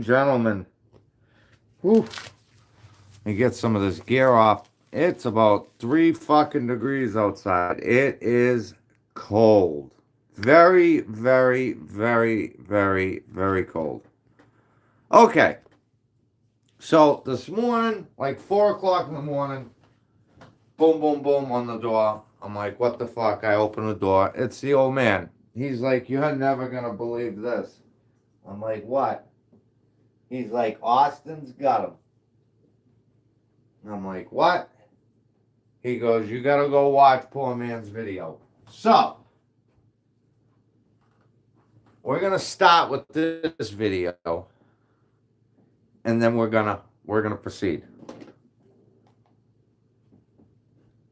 Gentlemen, whew, let me get some of this gear off. It's about 3 fucking degrees outside. It is cold. Very, very, very, very, very cold. Okay, so this morning, like 4 o'clock in the morning, boom, boom, boom on the door. I'm like, what the fuck? I open the door. It's the old man. He's like, you're never gonna believe this. I'm like, what? He's like, Austin's got him. I'm like, what? He goes, you gotta go watch poor man's video. So, we're gonna start with this video, and then we're gonna proceed.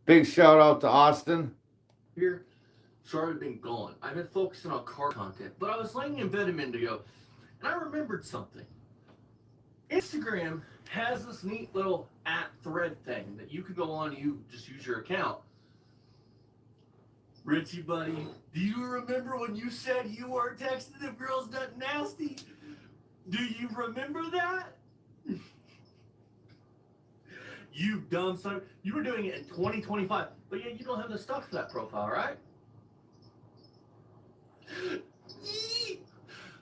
Big shout out to Austin. Here, sorry I've been gone. I've been focusing on car content, but I was laying in bed a minute ago, and I remembered something. Instagram has this neat little @thread thing that you can go on. You just use your account. Richie, buddy, do you remember when you said you weren't texting if girls not nasty? Do you remember that? You dumb son. You were doing it in 2025, but yet you don't have the stuff for that profile, right?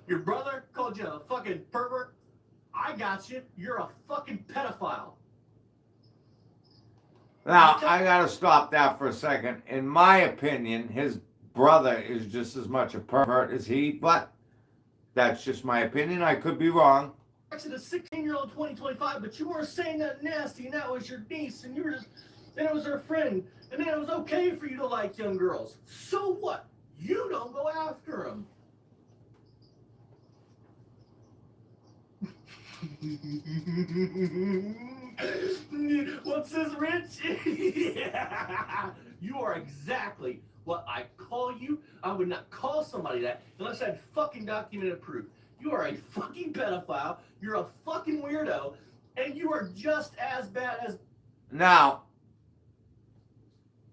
Your brother called you a fucking pervert. I got you. You're a fucking pedophile. Now, I gotta stop that for a second. In my opinion, his brother is just as much a pervert as he, but that's just my opinion. I could be wrong. Actually, the 16-year-old 2025, but you weren't saying that nasty, and that was your niece, and you were just, and it was her friend, and then it was okay for you to like young girls. So what? You don't go after them. What's this, Rich? Yeah. You are exactly what I call you. I would not call somebody that unless I had fucking documented proof. You are a fucking pedophile. You're a fucking weirdo, and you are just as bad as. Now,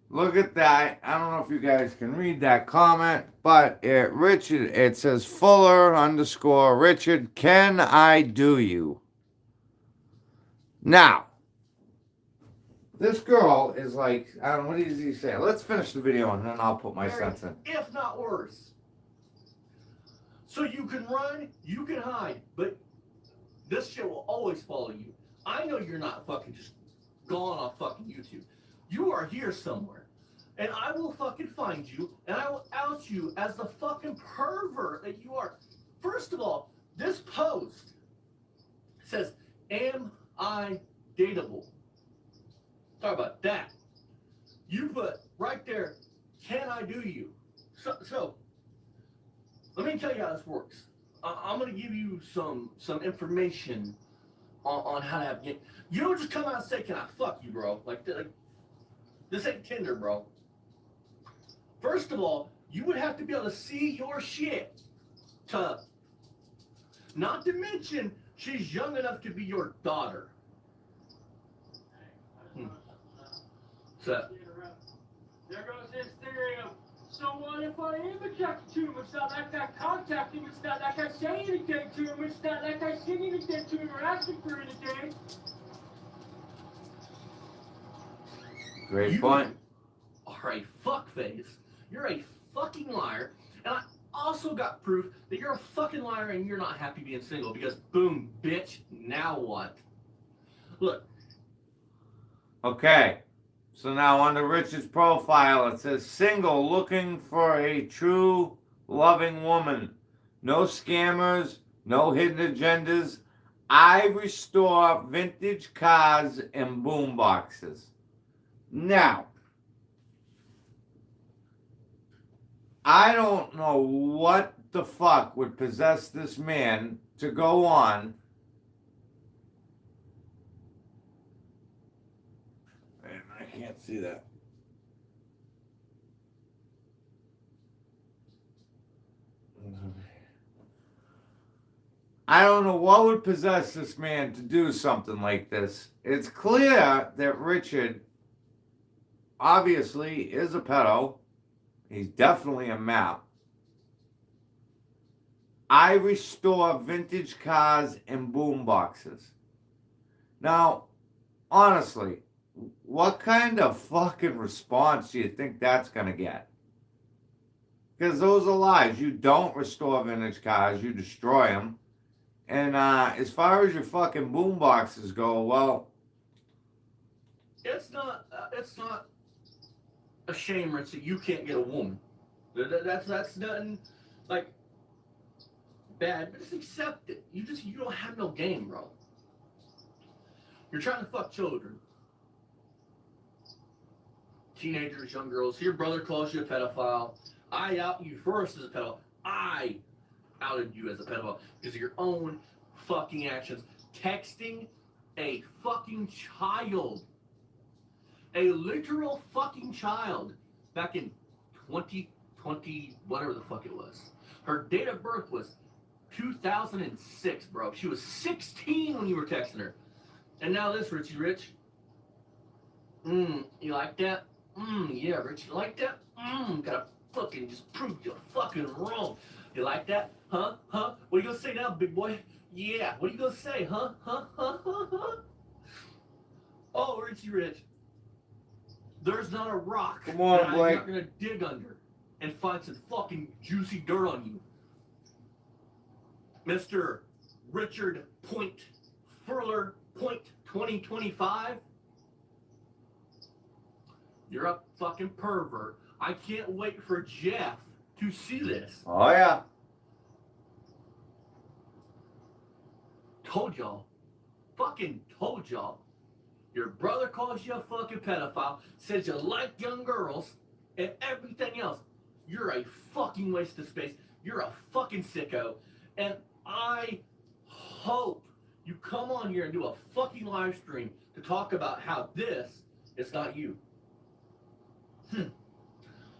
look at that. I don't know if you guys can read that comment, but it says Fuller _ Richard, can I do you? Now, this girl is like, I don't know, what does he say? Let's finish the video and then I'll put my sense in. If not worse. So you can run, you can hide, but this shit will always follow you. I know you're not fucking just gone off fucking YouTube. You are here somewhere. And I will fucking find you, and I will out you as the fucking pervert that you are. First of all, this post says, am I dateable? Talk about that. You put right there, can I do you? So let me tell you how this works. I'm gonna give you some information on how to have get. You don't just come out and say, "Can I fuck you, bro?" Like this ain't Tinder, bro. First of all, you would have to be able to see your shit. Not to mention, she's young enough to be your daughter. So. There goes his theory of, so what if I am attracted to him? It's not like I contact him. It's not like I say anything to him. It's not like I sing anything to him or ask him for anything. Great point. You are a fuckface. You're a fucking liar. And I also got proof that you're a fucking liar and you're not happy being single because boom, bitch, now what? Look. Okay. So now under Richard's profile, it says single, looking for a true loving woman. No scammers, no hidden agendas. I restore vintage cars and boom boxes. Now, I don't know what the fuck would possess this man to go on. I can't see that. I don't know what would possess this man to do something like this. It's clear that Richard obviously is a pedo. He's definitely a map. I restore vintage cars and boom boxes. Now, honestly, what kind of fucking response do you think that's gonna get? Because those are lies. You don't restore vintage cars, you destroy them. And as far as your fucking boom boxes go, well, It's not a shame, Rich, that you can't get a woman. That's nothing like bad, but just accept it. You don't have no game, bro. You're trying to fuck children. Teenagers, young girls. Your brother calls you a pedophile. I out you first as a pedophile. I outed you as a pedophile because of your own fucking actions. Texting a fucking child. A literal fucking child back in 2020, whatever the fuck it was. Her date of birth was 2006, bro. She was 16 when you were texting her. And now this, Richie Rich. You like that? Yeah, Rich, you like that? Gotta fucking just prove you're fucking wrong. You like that? Huh? What are you gonna say now, big boy? Yeah, what are you gonna say? Huh? Oh, Richie Rich. There's not a rock Come on, that I'm Blake. not gonna dig under and find some fucking juicy dirt on you. Mr. Richard Point Furler Point 2025. You're a fucking pervert. I can't wait for Jeff to see this. oh yeah. Told y'all. Fucking told y'all. Your brother calls you a fucking pedophile, says you like young girls, and everything else. You're a fucking waste of space. You're a fucking sicko. And I hope you come on here and do a fucking live stream to talk about how this is not you.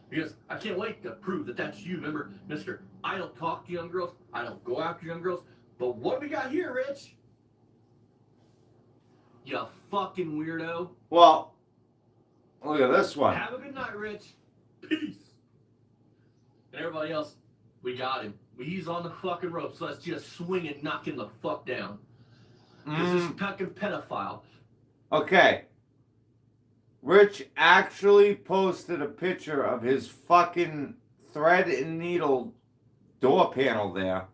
Because I can't wait to prove that that's you. Remember, Mr. I don't talk to young girls. I don't go after young girls. But what do we got here, Rich? You fucking weirdo. Well, look at this one. Have a good night, Rich. Peace. And everybody else, we got him. He's on the fucking rope, so let's just swing and knock him the fuck down. This is fucking pedophile. Okay. Rich actually posted a picture of his fucking thread and needle door panel there.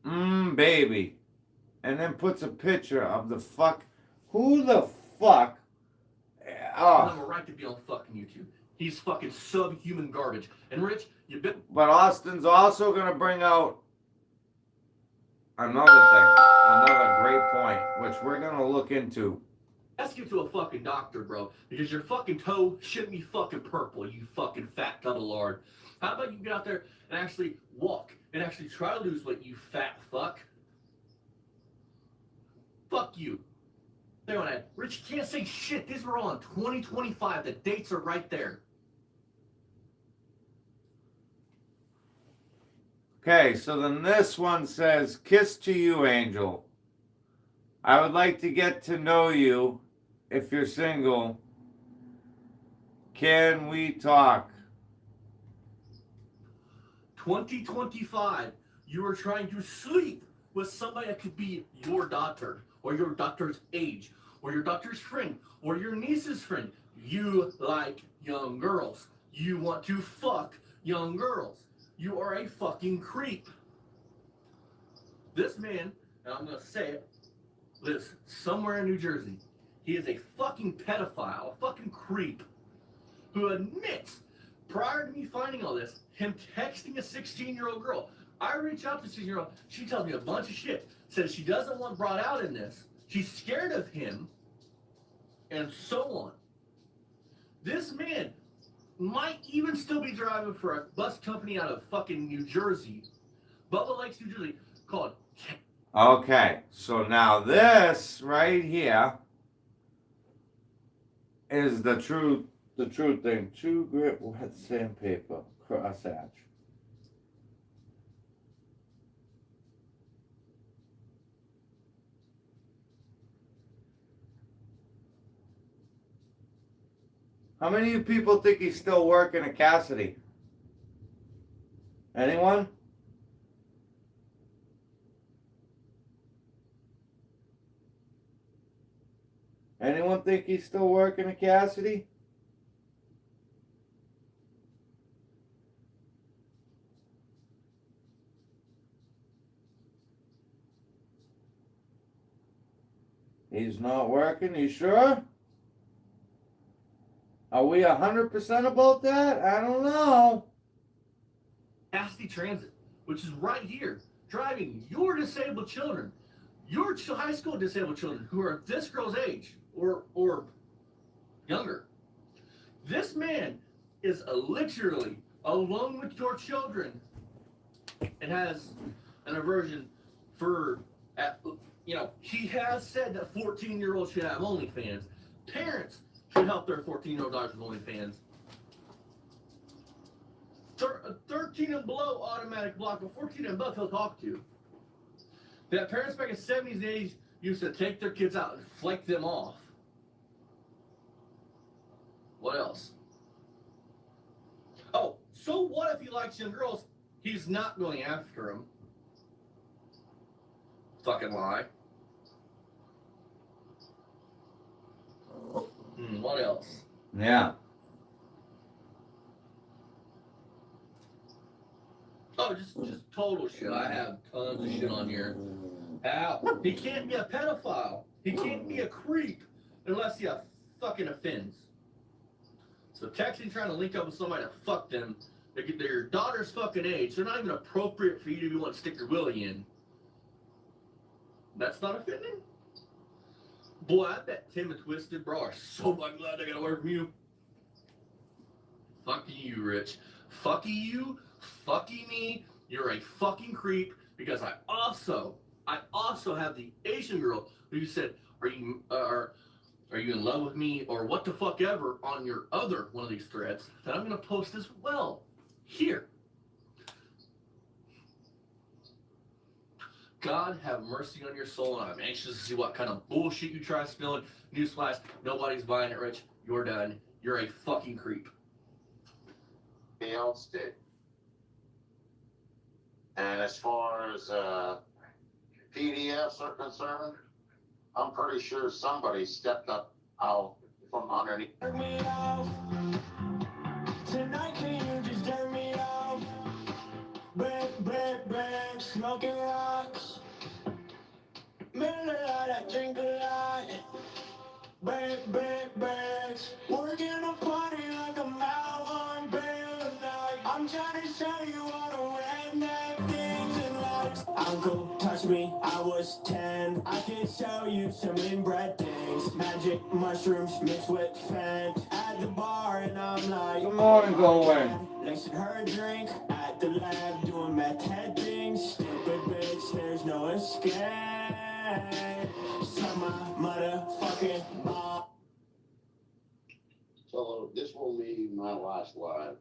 Baby. And then puts a picture of the fuck. Who the fuck? I have Oh. a right to be on fucking YouTube. He's fucking subhuman garbage. And Rich, you bit. But Austin's also going to bring out another thing. Another great point, which we're going to look into. Ask you to a fucking doctor, bro, because your fucking toe shouldn't be fucking purple, you fucking fat tub of lard. How about you get out there and actually walk and actually try to lose weight, you fat fuck? Fuck you. There on that. Rich, you can't say shit. These were all in 2025. The dates are right there. Okay, so then this one says, "Kiss to you, Angel. I would like to get to know you. If you're single, can we talk?" 2025. You are trying to sleep with somebody that could be your daughter, or your daughter's age, or your daughter's friend, or your niece's friend. You like young girls. You want to fuck young girls. You are a fucking creep. This man, and I'm going to say it, lives somewhere in New Jersey. He is a fucking pedophile, a fucking creep, who admits, prior to me finding all this, him texting a 16-year-old girl. I reach out to a 16-year-old. She tells me a bunch of shit. Says she doesn't want brought out in this. She's scared of him, and so on. This man might even still be driving for a bus company out of fucking New Jersey, Bubba Lakes, New Jersey, called. Okay, so now this right here is the true thing. True grit wet sandpaper crosshatch. How many of you people think he's still working at Cassidy? Anyone? Anyone think he's still working at Cassidy? He's not working, you sure? Are we 100% about that? I don't know. Cassidy Transit, which is right here, driving your disabled children, your high school disabled children who are this girl's age or younger. This man is literally alone with your children and has an aversion for, he has said that 14-year-olds should have OnlyFans. Parents should help their 14-year-old daughters with OnlyFans. 13 and below automatic block, but 14 and above he'll talk to. That parents back in the 70s and 80s used to take their kids out and flake them off. What else? Oh, so what if he likes young girls? He's not going after them. Fucking lie. What else? Yeah. Oh, just total shit. I have tons of shit on here. Ow. He can't be a pedophile. He can't be a creep unless he fucking offends. So texting, trying to link up with somebody to fuck them, they're your daughter's fucking age. They're not even appropriate for you to be wanting to stick your willy in. That's not offending? Boy, I bet Tim and Twisted, bro, are so fucking glad they got away from you. Fuck you, Rich. Fuck you. Fucking me. You're a fucking creep. Because I also have the Asian girl who said, "Are you in love with me?" or what the fuck ever on your other one of these threads that I'm gonna post as well here. God have mercy on your soul, and I'm anxious to see what kind of bullshit you try spilling. Newsflash, nobody's buying it, Rich. You're done. You're a fucking creep. Else did. And as far as PDFs are concerned, I'm pretty sure somebody stepped up out from underneath. Turn me off. Tonight, can you just turn me off? Break, smoking rocks. Middle of the night, I drink a lot. Break, working a party like I'm out on bail night. I'm trying to show you all the redneck things in life. Uncle, touch me, I was 10. I can show you some inbred things. Magic mushrooms mixed with Fent. At the bar and I'm like, Good morning, Goldwyn. Lacing her drink at the lab, doing meth head things. Stupid bitch, there's no escape. Suck my motherfucking ball. So this will be my last live.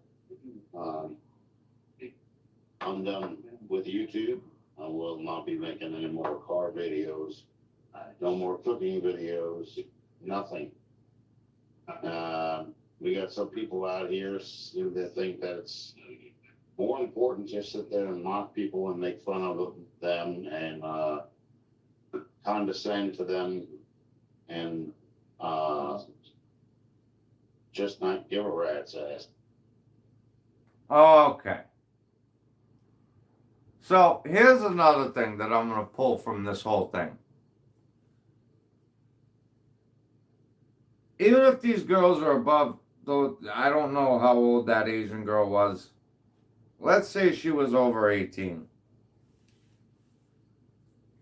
I'm done with YouTube. I will not be making any more car videos. No more cooking videos. Nothing. We got some people out here that think that it's more important to sit there and mock people and make fun of them and condescend to them and just not give a rat's ass. Okay. So here's another thing that I'm going to pull from this whole thing. Even if these girls are above, though, I don't know how old that Asian girl was. Let's say she was over 18.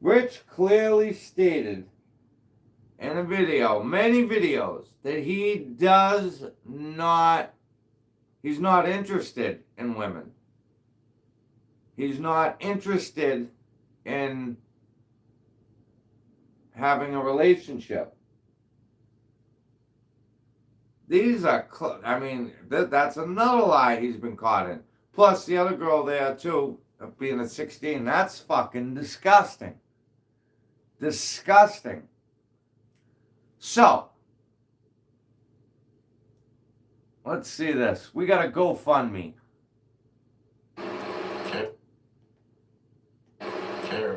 Rich clearly stated in a video, many videos, that he's not interested in women. He's not interested in having a relationship. These are, that's another lie he's been caught in. Plus the other girl there too, being at 16, that's fucking disgusting. Disgusting. So, let's see this. We got a GoFundMe.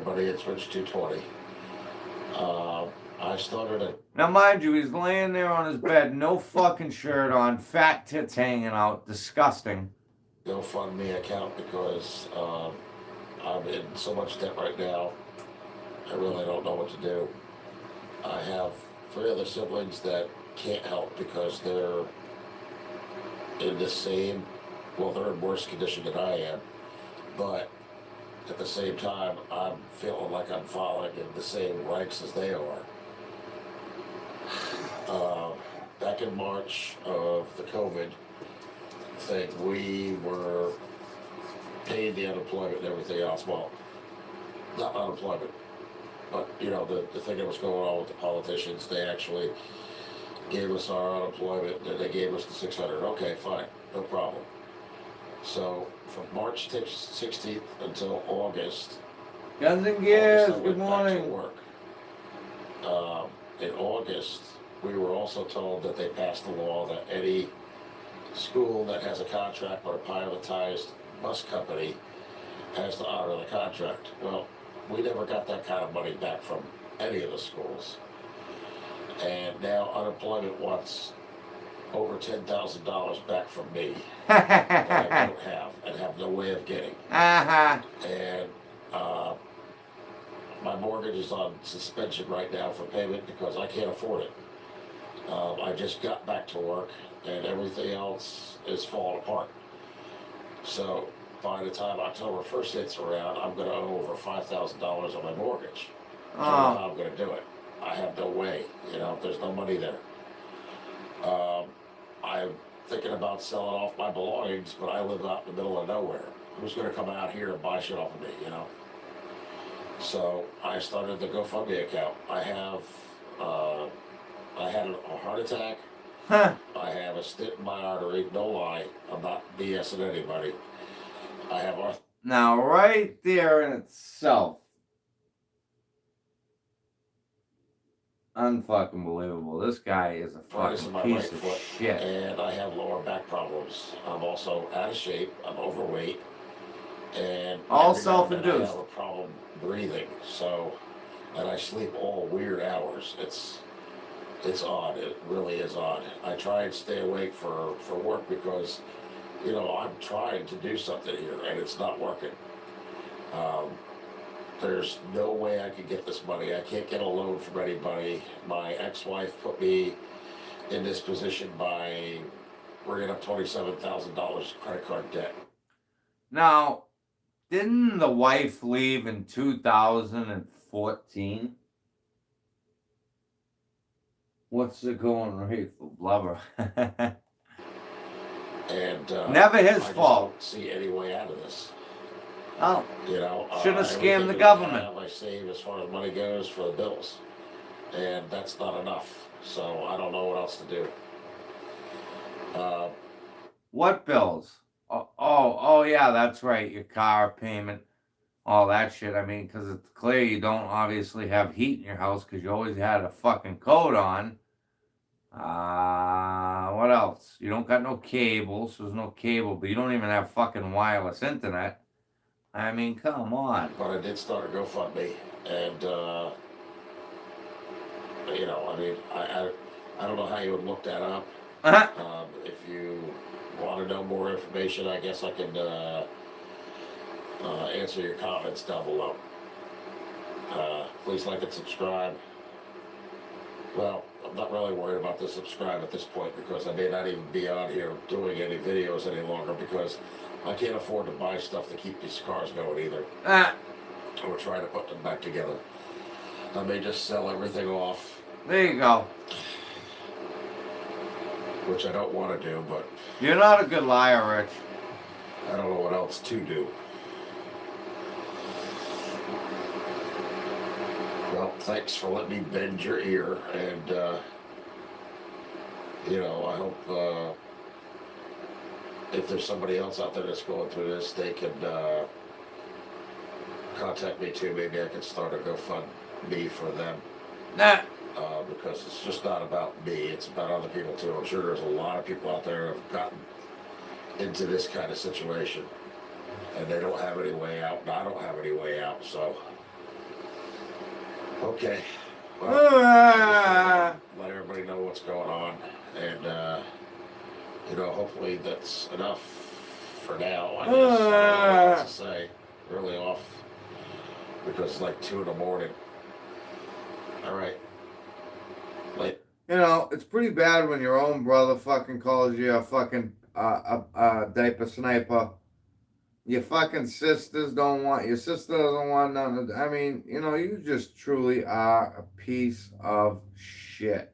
everybody, it's Rich 220. I started a Now, mind you, he's laying there on his bed, no fucking shirt on, fat tits hanging out, disgusting. GoFundMe account because I'm in so much debt right now. I really don't know what to do. I have 3 other siblings that can't help because they're in the same, well, they're in worse condition than I am. But at the same time, I'm feeling like I'm falling in the same ranks as they are. Back in March of the COVID thing, we were paying the unemployment and everything else. Well, not unemployment, but you know, the thing that was going on with the politicians, they actually gave us our unemployment and they gave us the 600. Okay, fine, no problem. So from March 16th until August, Guns and gears, August, I good went back to morning. work. In August, we were also told that they passed a law that any school that has a contract with a privatized bus company has to honor the contract. Well, we never got that kind of money back from any of the schools. And now unemployment wants over $10,000 back from me that I don't have and have no way of getting. Uh-huh. And my mortgage is on suspension right now for payment because I can't afford it. I just got back to work and everything else is falling apart. So by the time October 1st hits around, I'm going to owe over $5,000 on my mortgage. I don't know how I'm going to do it. I have no way, you know, there's no money there. I'm thinking about selling off my belongings, but I live out in the middle of nowhere. Who's going to come out here and buy shit off of me, you know? So I started the GoFundMe account. I have, I had a heart attack. Huh. I have a stent in my artery. No lie, I'm not BSing anybody. I have Now, right there in itself, unfucking believable. This guy is a arthritis in fucking my piece right of foot, shit. and I have lower back problems. I'm also out of shape. I'm overweight, and All every now and then self-induced. I have a problem breathing. So, and I sleep all weird hours. It's odd. It really is odd. I try and stay awake for work because, you know, I'm trying to do something here and it's not working. There's no way I can get this money. I can't get a loan from anybody. My ex-wife put me in this position by bringing up $27,000 credit card debt. Now, didn't the wife leave in 2014? What's the going rate for blubber? And Never his I just fault. don't see any way out of this. Oh, You know, Shouldn't have scammed everything the that government. I save as far as money goes for the bills, and that's not enough. So I don't know what else to do. what bills? Oh, yeah, that's right. Your car payment, all that shit. I mean, because it's clear you don't obviously have heat in your house because you always had a fucking coat on. What else? You don't got no cable, so there's no cable, but you don't even have fucking wireless internet. I mean, come on. But I did start a GoFundMe, and you know, I mean, I don't know how you would look that up. If you want to know more information, I guess I can answer your comments down below. Please like and subscribe. Well, I'm not really worried about the subscribe at this point because I may not even be on here doing any videos any longer because I can't afford to buy stuff to keep these cars going either. Or try to put them back together. I may just sell everything off, There you go. which I don't want to do, but You're not a good liar, Rich. I don't know what else to do. Well, thanks for letting me bend your ear, and you know, I hope if there's somebody else out there that's going through this, they can contact me too. Maybe I can start a GoFundMe for them. Nah. Because it's just not about me, it's about other people too. I'm sure there's a lot of people out there who have gotten into this kind of situation and they don't have any way out, and I don't have any way out, so Okay. Well, Ah. let everybody know what's going on, and you know, hopefully that's enough for now. I guess I don't know what else to say. Really off because it's like 2 in the morning. All right. Late. You know, it's pretty bad when your own brother fucking calls you a fucking diaper sniper. Your fucking sisters don't want, your sister doesn't want nothing. I mean, you know, you just truly are a piece of shit.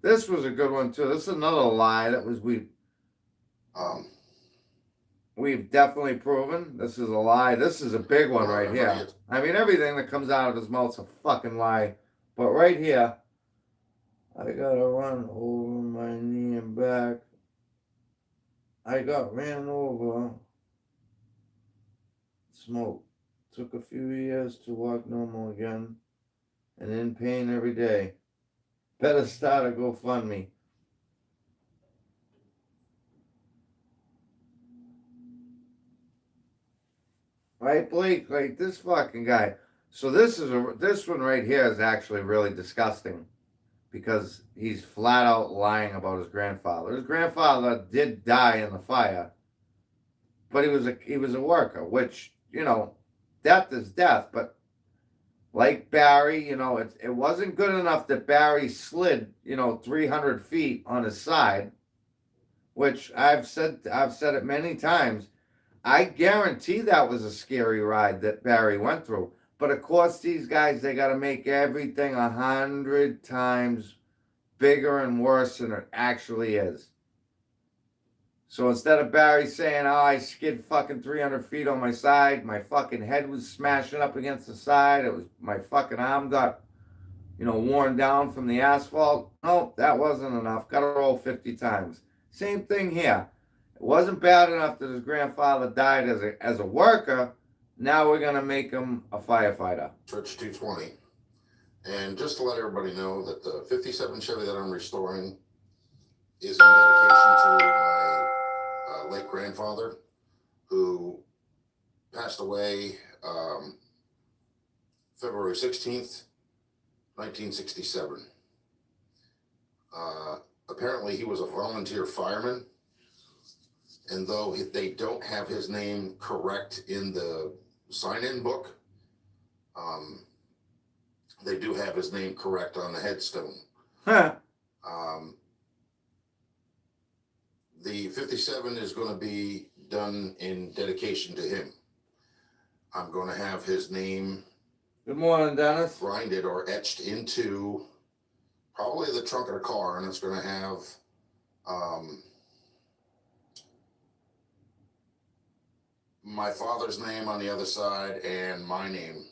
This was a good one too. This is another lie that was we've definitely proven. This is a lie. This is a big one right here. I mean, everything that comes out of his mouth's a fucking lie. But right here, I gotta run over my knee and back. I got ran over. Smoke. Took a few years to walk normal again. And in pain every day. Better start a GoFundMe. Right, Blake? Like this fucking guy. So this one right here is actually really disgusting. Because he's flat out lying about his grandfather. His grandfather did die in the fire, but he was a worker, which, you know, death is death. But like Barry, you know, it wasn't good enough that Barry slid, you know, 300 feet on his side, which I've said it many times. I guarantee that was a scary ride that Barry went through. But of course, these guys, they got to make everything 100 times bigger and worse than it actually is. So instead of Barry saying, oh, I skid fucking 300 feet on my side, my fucking head was smashing up against the side, it was, my fucking arm got, you know, worn down from the asphalt. No, that wasn't enough. Got to roll 50 times. Same thing here. It wasn't bad enough that his grandfather died as a worker. Now we're going to make him a firefighter. Church 220. And just to let everybody know that the 57 Chevy that I'm restoring is in dedication to my late grandfather, who passed away February 16th, 1967. Apparently he was a volunteer fireman, and though they don't have his name correct in the sign-in book, they do have his name correct on the headstone. Huh. The 57 is going to be done in dedication to him. I'm going to have his name Good morning, Dennis. grinded or etched into probably the trunk of the car, and it's going to have my father's name on the other side and my name.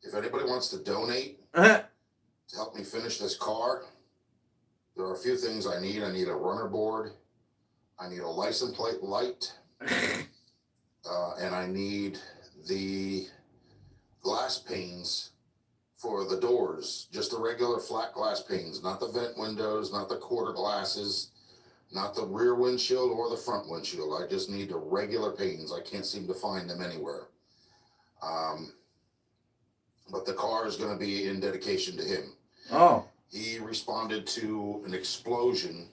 If anybody wants to donate to help me finish this car, there are a few things I need. I need a runner board, I need a license plate light, and I need the glass panes for the doors, just the regular flat glass panes, not the vent windows, not the quarter glasses, not the rear windshield or the front windshield. I just need the regular panes. I can't seem to find them anywhere. But the car is going to be in dedication to him. Oh. He responded to an explosion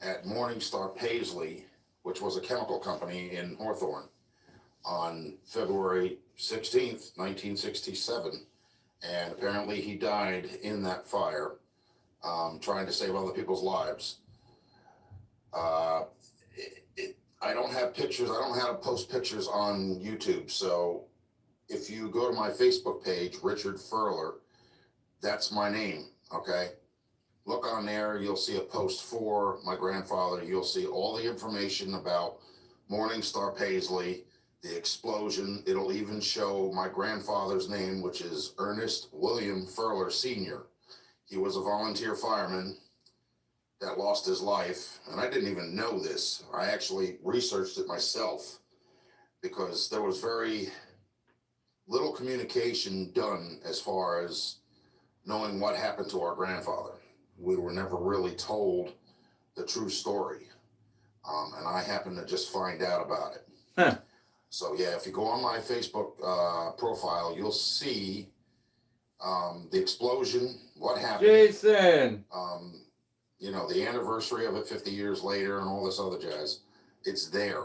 at Morningstar Paisley, which was a chemical company in Hawthorne, on February 16th, 1967. And apparently he died in that fire, trying to save other people's lives. I don't have pictures. I don't have to post pictures on YouTube. So if you go to my Facebook page, Richard Furler, that's my name. Okay. Look on there. You'll see a post for my grandfather. You'll see all the information about Morningstar Paisley, the explosion. It'll even show my grandfather's name, which is Ernest William Furler Sr. He was a volunteer fireman that lost his life. And I didn't even know this. I actually researched it myself because there was very little communication done as far as knowing what happened to our grandfather. We were never really told the true story. And I happened to just find out about it. Huh. So yeah, if you go on my Facebook profile, you'll see the explosion, what happened, Jason. you know, the anniversary of it 50 years later and all this other jazz. It's there.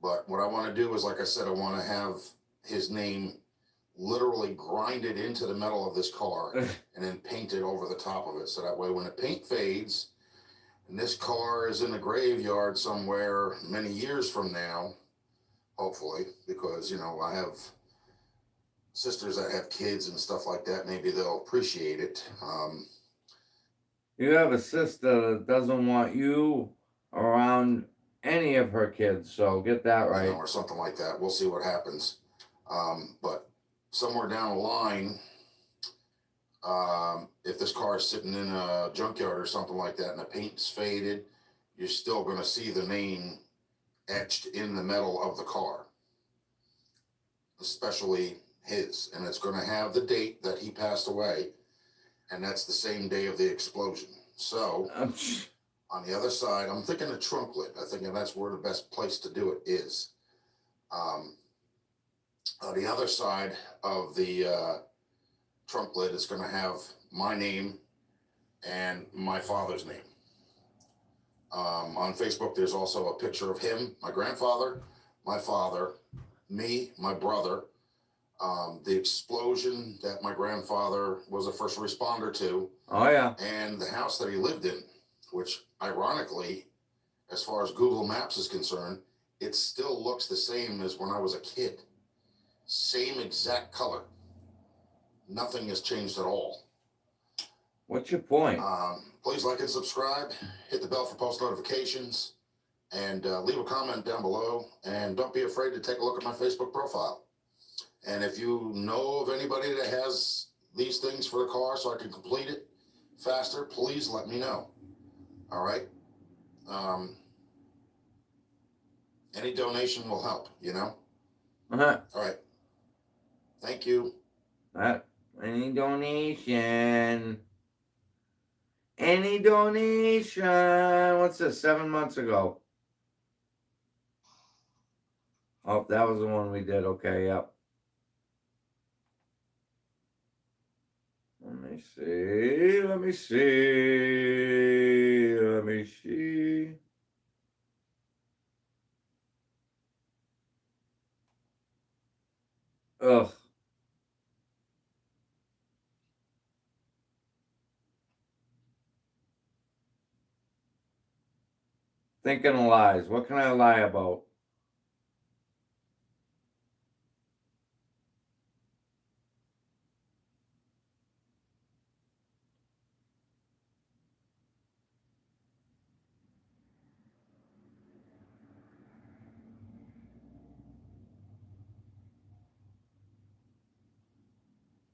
But what I want to do is, like I said, I want to have his name literally grinded into the metal of this car and then painted over the top of it. So that way when the paint fades and this car is in a graveyard somewhere many years from now, hopefully, because, you know, I have sisters that have kids and stuff like that, maybe they'll appreciate it. You have a sister that doesn't want you around any of her kids, so get that You right. know, or something like that. We'll see what happens. But somewhere down the line, if this car is sitting in a junkyard or something like that and the paint's faded, you're still going to see the name etched in the metal of the car, especially his. And it's going to have the date that he passed away, and that's the same day of the explosion. So on the other side, I'm thinking a trunk lid. I think that's where the best place to do it is. On the other side of the trunk lid is going to have my name and my father's name. On Facebook, there's also a picture of him, my grandfather, my father, me, my brother, the explosion that my grandfather was a first responder to, Oh, yeah. and the house that he lived in, which ironically, as far as Google Maps is concerned, it still looks the same as when I was a kid. Same exact color. Nothing has changed at all. What's your point? Please like and subscribe, hit the bell for post notifications, and leave a comment down below. And don't be afraid to take a look at my Facebook profile. And if you know of anybody that has these things for the car so I can complete it faster, please let me know. All right? Any donation will help, you know? Uh-huh. All right. Thank you. Any donation? Any donation? What's this? 7 months ago. Oh, that was the one we did. Okay, yep. Let me see. Let me see. Let me see. Ugh. Thinking of lies. What can I lie about?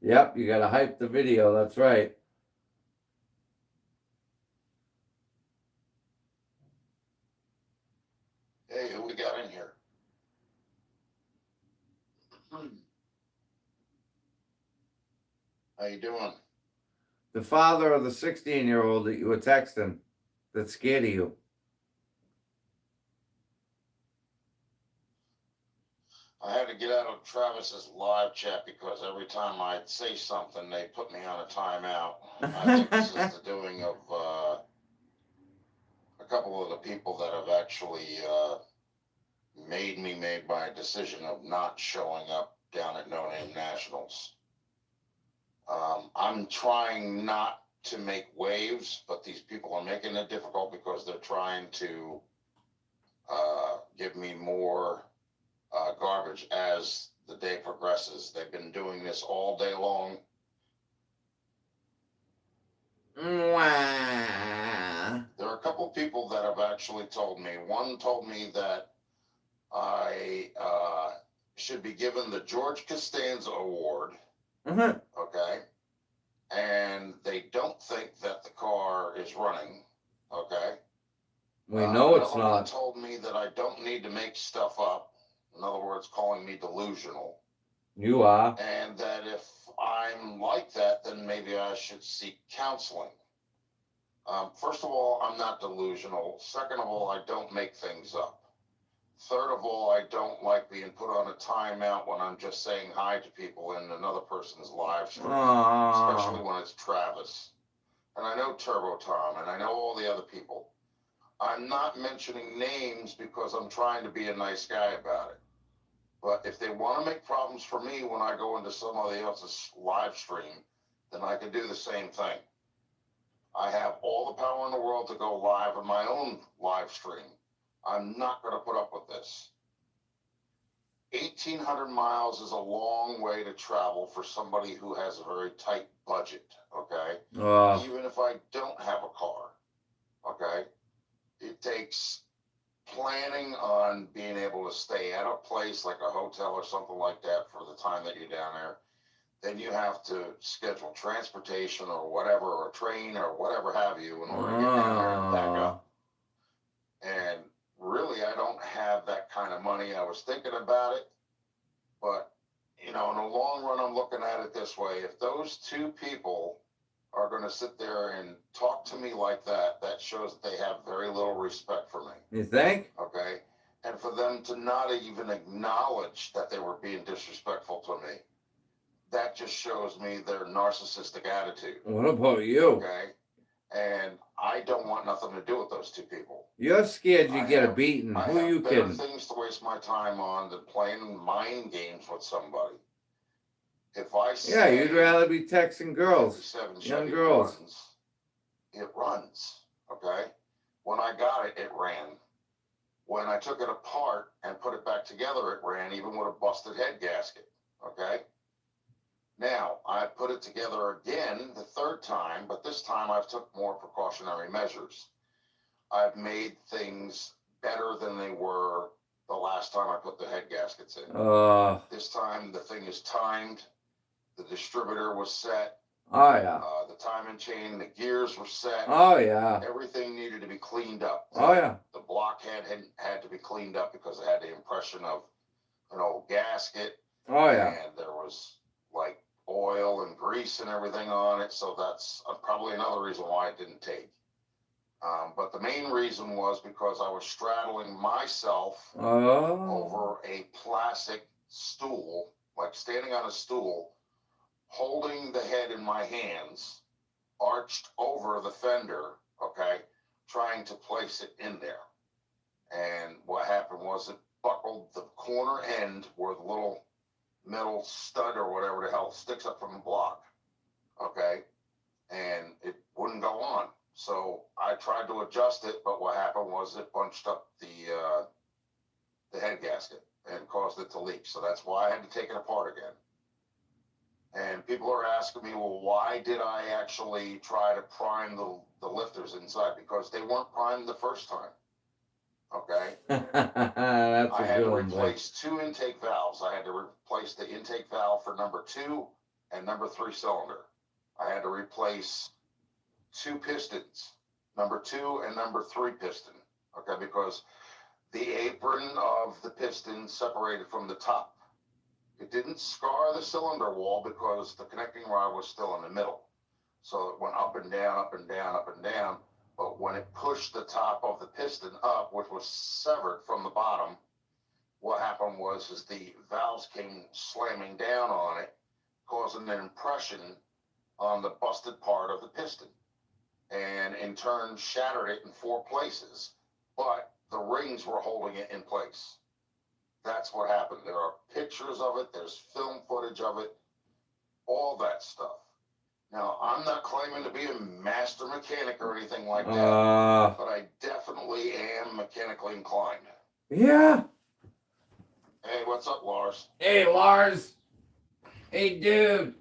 Yep, you gotta hype the video. That's right. Hey, who we got in here? How you doing? The father of the 16-year-old that you were texting that's scared of you. I had to get out of Travis's live chat because every time I'd say something, they put me on a timeout. I think this is the doing of a couple of the people that have actually made my decision of not showing up down at No Name Nationals. I'm trying not to make waves, but these people are making it difficult because they're trying to give me more garbage as the day progresses. They've been doing this all day long. Mwah. There are a couple people that have actually told me. One told me that I should be given the George Costanza Award. Uh-huh. Okay. And they don't think that the car is running. Okay. We know it's another one not. told me that I don't need to make stuff up. In other words, calling me delusional. You are. And that if I'm like that, then maybe I should seek counseling. First of all, I'm not delusional. Second of all, I don't make things up. Third of all, I don't like being put on a timeout when I'm just saying hi to people in another person's live stream, especially Oh, when it's Travis. And I know Turbo Tom, and I know all the other people. I'm not mentioning names because I'm trying to be a nice guy about it. But if they want to make problems for me when I go into somebody else's live stream, then I can do the same thing. I have all the power in the world to go live on my own live stream. I'm not going to put up with this. 1,800 miles is a long way to travel for somebody who has a very tight budget, okay? Even if I don't have a car, okay? It takes planning on being able to stay at a place like a hotel or something like that for the time that you're down there. Then you have to schedule transportation or whatever, or train or whatever have you in order to get down there and back up. And really, I don't have that kind of money. I was thinking about it, but you know, in the long run, I'm looking at it this way. If those two people are going to sit there and talk to me like that, that shows that they have very little respect for me. You think? Okay? And for them to not even acknowledge that they were being disrespectful to me, that just shows me their narcissistic attitude. What about you? Okay? And I don't want nothing to do with those two people. You're scared you I get a have- beating. I Who have you better kidding? things to waste my time on than playing mind games with somebody. If I Yeah, say you'd rather be texting girls. 57 young Chevy girls. runs, it runs. Okay? When I got it, it ran. When I took it apart and put it back together, it ran even with a busted head gasket. Okay? Now, I put it together again the third time, but this time I've took more precautionary measures. I've made things better than they were the last time I put the head gaskets in. This time the thing is timed. The distributor was set. Oh yeah. The timing chain, the gears were set. Oh yeah. Everything needed to be cleaned up. Oh yeah. The blockhead had to be cleaned up because it had the impression of an old gasket. Oh yeah. And there was like oil and grease and everything on it. So that's probably another reason why it didn't take. But the main reason was because I was straddling myself Oh. over a plastic stool, like standing on a stool, holding the head in my hands, arched over the fender, okay, trying to place it in there. And what happened was it buckled the corner end where the little metal stud or whatever the hell sticks up from the block, okay, and it wouldn't go on. So I tried to adjust it, but what happened was it bunched up the head gasket and caused it to leak. So that's why I had to take it apart again. And people are asking me, well, why did I actually try to prime the lifters inside? Because they weren't primed the first time. Okay? That's I a had good to one, boy. replace 2 intake valves. I had to replace the intake valve for number 2 and number 3 cylinder. I had to replace 2 pistons, number 2 and number 3 piston. Okay, because the apron of the piston separated from the top. It didn't scar the cylinder wall because the connecting rod was still in the middle. So it went up and down, up and down, up and down. But when it pushed the top of the piston up, which was severed from the bottom, what happened was is the valves came slamming down on it, causing an impression on the busted part of the piston. And in turn shattered it in 4 places. But the rings were holding it in place. That's what happened. There are pictures of it. There's film footage of it. All that stuff. Now, I'm not claiming to be a master mechanic or anything like that, but I definitely am mechanically inclined. Yeah. Hey, what's up, Lars? Hey, Lars. Hey, dude.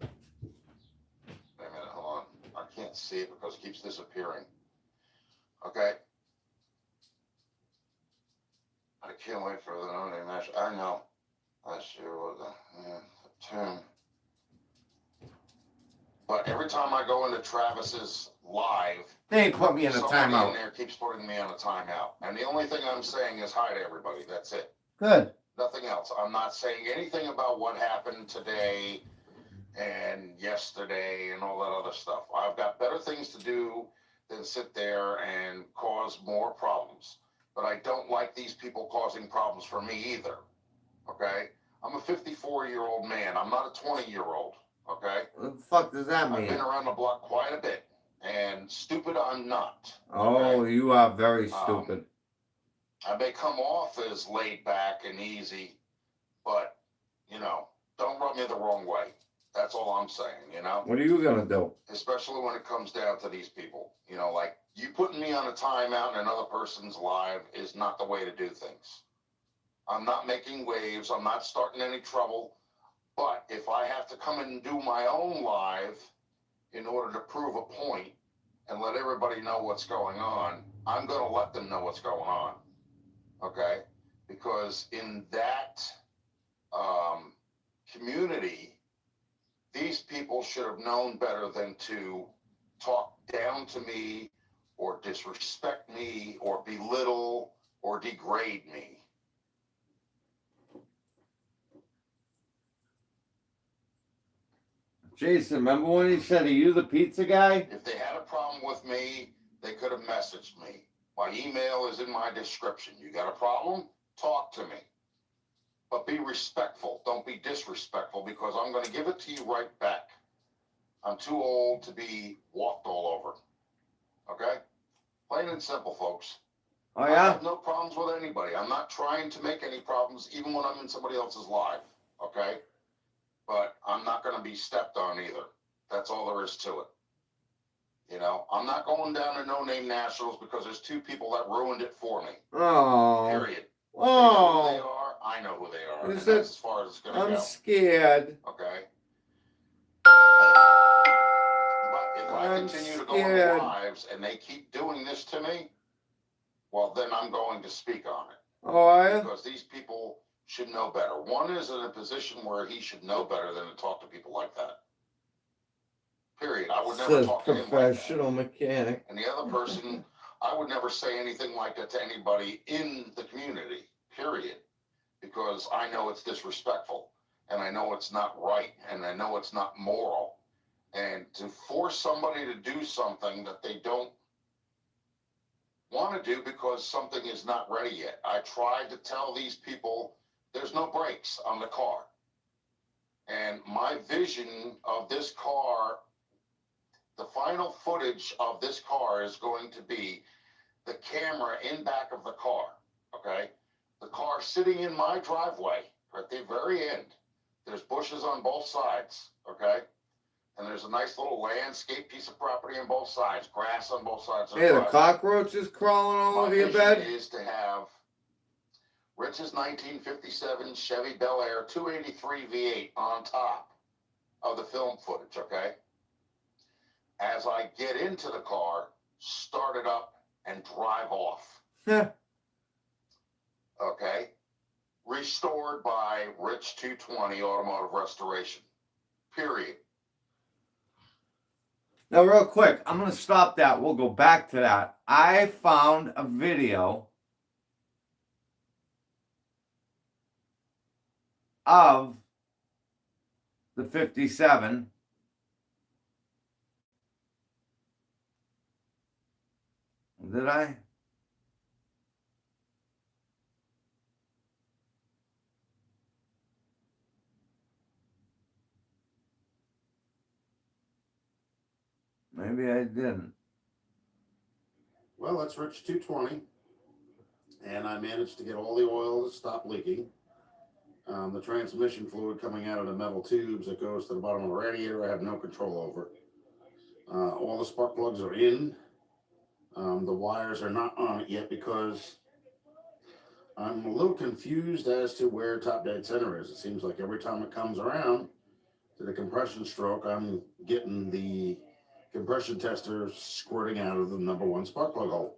Wait a minute, hold on. I can't see it because it keeps disappearing. Okay. I can't wait for the no-name match. I know. Last year was a tune. But every time I go into Travis's live, They put me in a somebody in timeout. there keeps putting me on a timeout. And the only thing I'm saying is hi to everybody. That's it. Good. Nothing else. I'm not saying anything about what happened today and yesterday and all that other stuff. I've got better things to do than sit there and cause more problems. but I don't like these people causing problems for me either. Okay? I'm a 54-year-old man. I'm not a 20-year-old. Okay? What the fuck does that I've been mean? around the block quite a bit, and stupid I'm not. Oh, Okay? you are very stupid. I may come off as laid back and easy, but, you know, don't rub me the wrong way. That's all I'm saying, you know? What are you gonna do? Especially when it comes down to these people. You know, like, you putting me on a timeout in another person's live is not the way to do things. I'm not making waves. I'm not starting any trouble. But if I have to come and do my own live in order to prove a point and let everybody know what's going on, I'm going to let them know what's going on. Okay? Because in that community, these people should have known better than to talk down to me or disrespect me or belittle or degrade me. Jason, remember when he said, are you the pizza guy? If they had a problem with me, they could have messaged me. My email is in my description. You got a problem? Talk to me. But be respectful. Don't be disrespectful, because I'm going to give it to you right back. I'm too old to be walked all over. Okay? Plain and simple, folks. Oh I yeah? have no problems with anybody. I'm not trying to make any problems, even when I'm in somebody else's live. Okay? But I'm not going to be stepped on either. That's all there is to it. You know, I'm not going down to No Name Nationals because there's two people that ruined it for me. Oh. Period. They know who they Oh. are. I know who they are. Is And it- that's as far as it's going to I'm go. scared. Okay? But if I I'm continue to go on the scared. lives and they keep doing this to me, well, then I'm going to speak on it. Oh, are you? Because these people should know better. One is in a position where he should know better than to talk to people like that. Period. I would never Says talk to him like that. professional mechanic. And the other person, I would never say anything like that to anybody in the community, period. Because I know it's disrespectful, and I know it's not right, and I know it's not moral. And to force somebody to do something that they don't want to do because something is not ready yet. I tried to tell these people there's no brakes on the car. And my vision of this car, the final footage of this car is going to be the camera in back of the car, okay? The car sitting in my driveway at the very end. There's bushes on both sides, okay? And there's a nice little landscape piece of property on both sides, grass on both sides of the Hey, the driveway. cockroaches crawling all My over your vision bed? is to have Rich's 1957 Chevy Bel Air 283 V8 on top of the film footage, okay? As I get into the car, start it up, and drive off, Heh. okay? Restored by Rich 220 Automotive Restoration, period. Now, real quick, I'm going to stop that. We'll go back to that. I found a video of the 57. Did I? Maybe I didn't. Well, that's Rich 220, and I managed to get all the oil to stop leaking. The transmission fluid coming out of the metal tubes that goes to the bottom of the radiator, I have no control over. All the spark plugs are in. The wires are not on it yet because I'm a little confused as to where top dead center is. It seems like every time it comes around to the compression stroke, I'm getting the compression tester squirting out of the number one spark plug hole.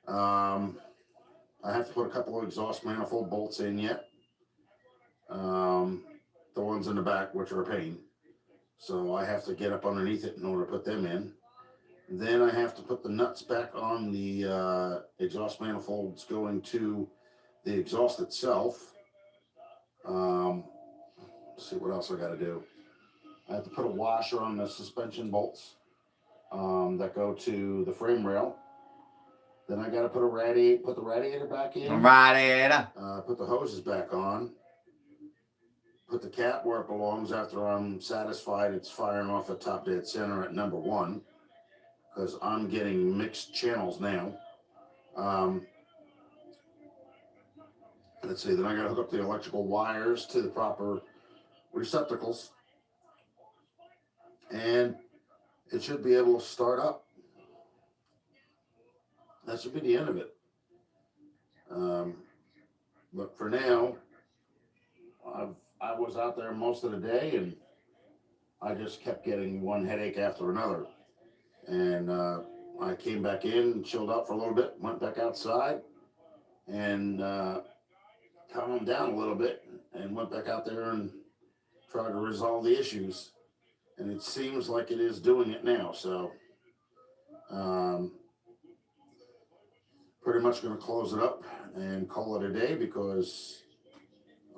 I have to put a couple of exhaust manifold bolts in yet. The ones in the back, which are a pain. So I have to get up underneath it in order to put them in. Then I have to put the nuts back on the exhaust manifolds going to the exhaust itself. Let's see what else I got to do. I have to put a washer on the suspension bolts that go to the frame rail. Then I got to put the radiator back in. Radiator. Put the hoses back on. Put the cap where it belongs after I'm satisfied it's firing off at top dead center at number 1. Because I'm getting mixed channels now. Let's see, then I got to hook up the electrical wires to the proper receptacles. And it should be able to start up. That should be the end of it. But for now, I was out there most of the day and I just kept getting one headache after another. And I came back in, chilled out for a little bit, went back outside and calmed down a little bit and went back out there and tried to resolve the issues. And it seems like it is doing it now. So pretty much going to close it up and call it a day because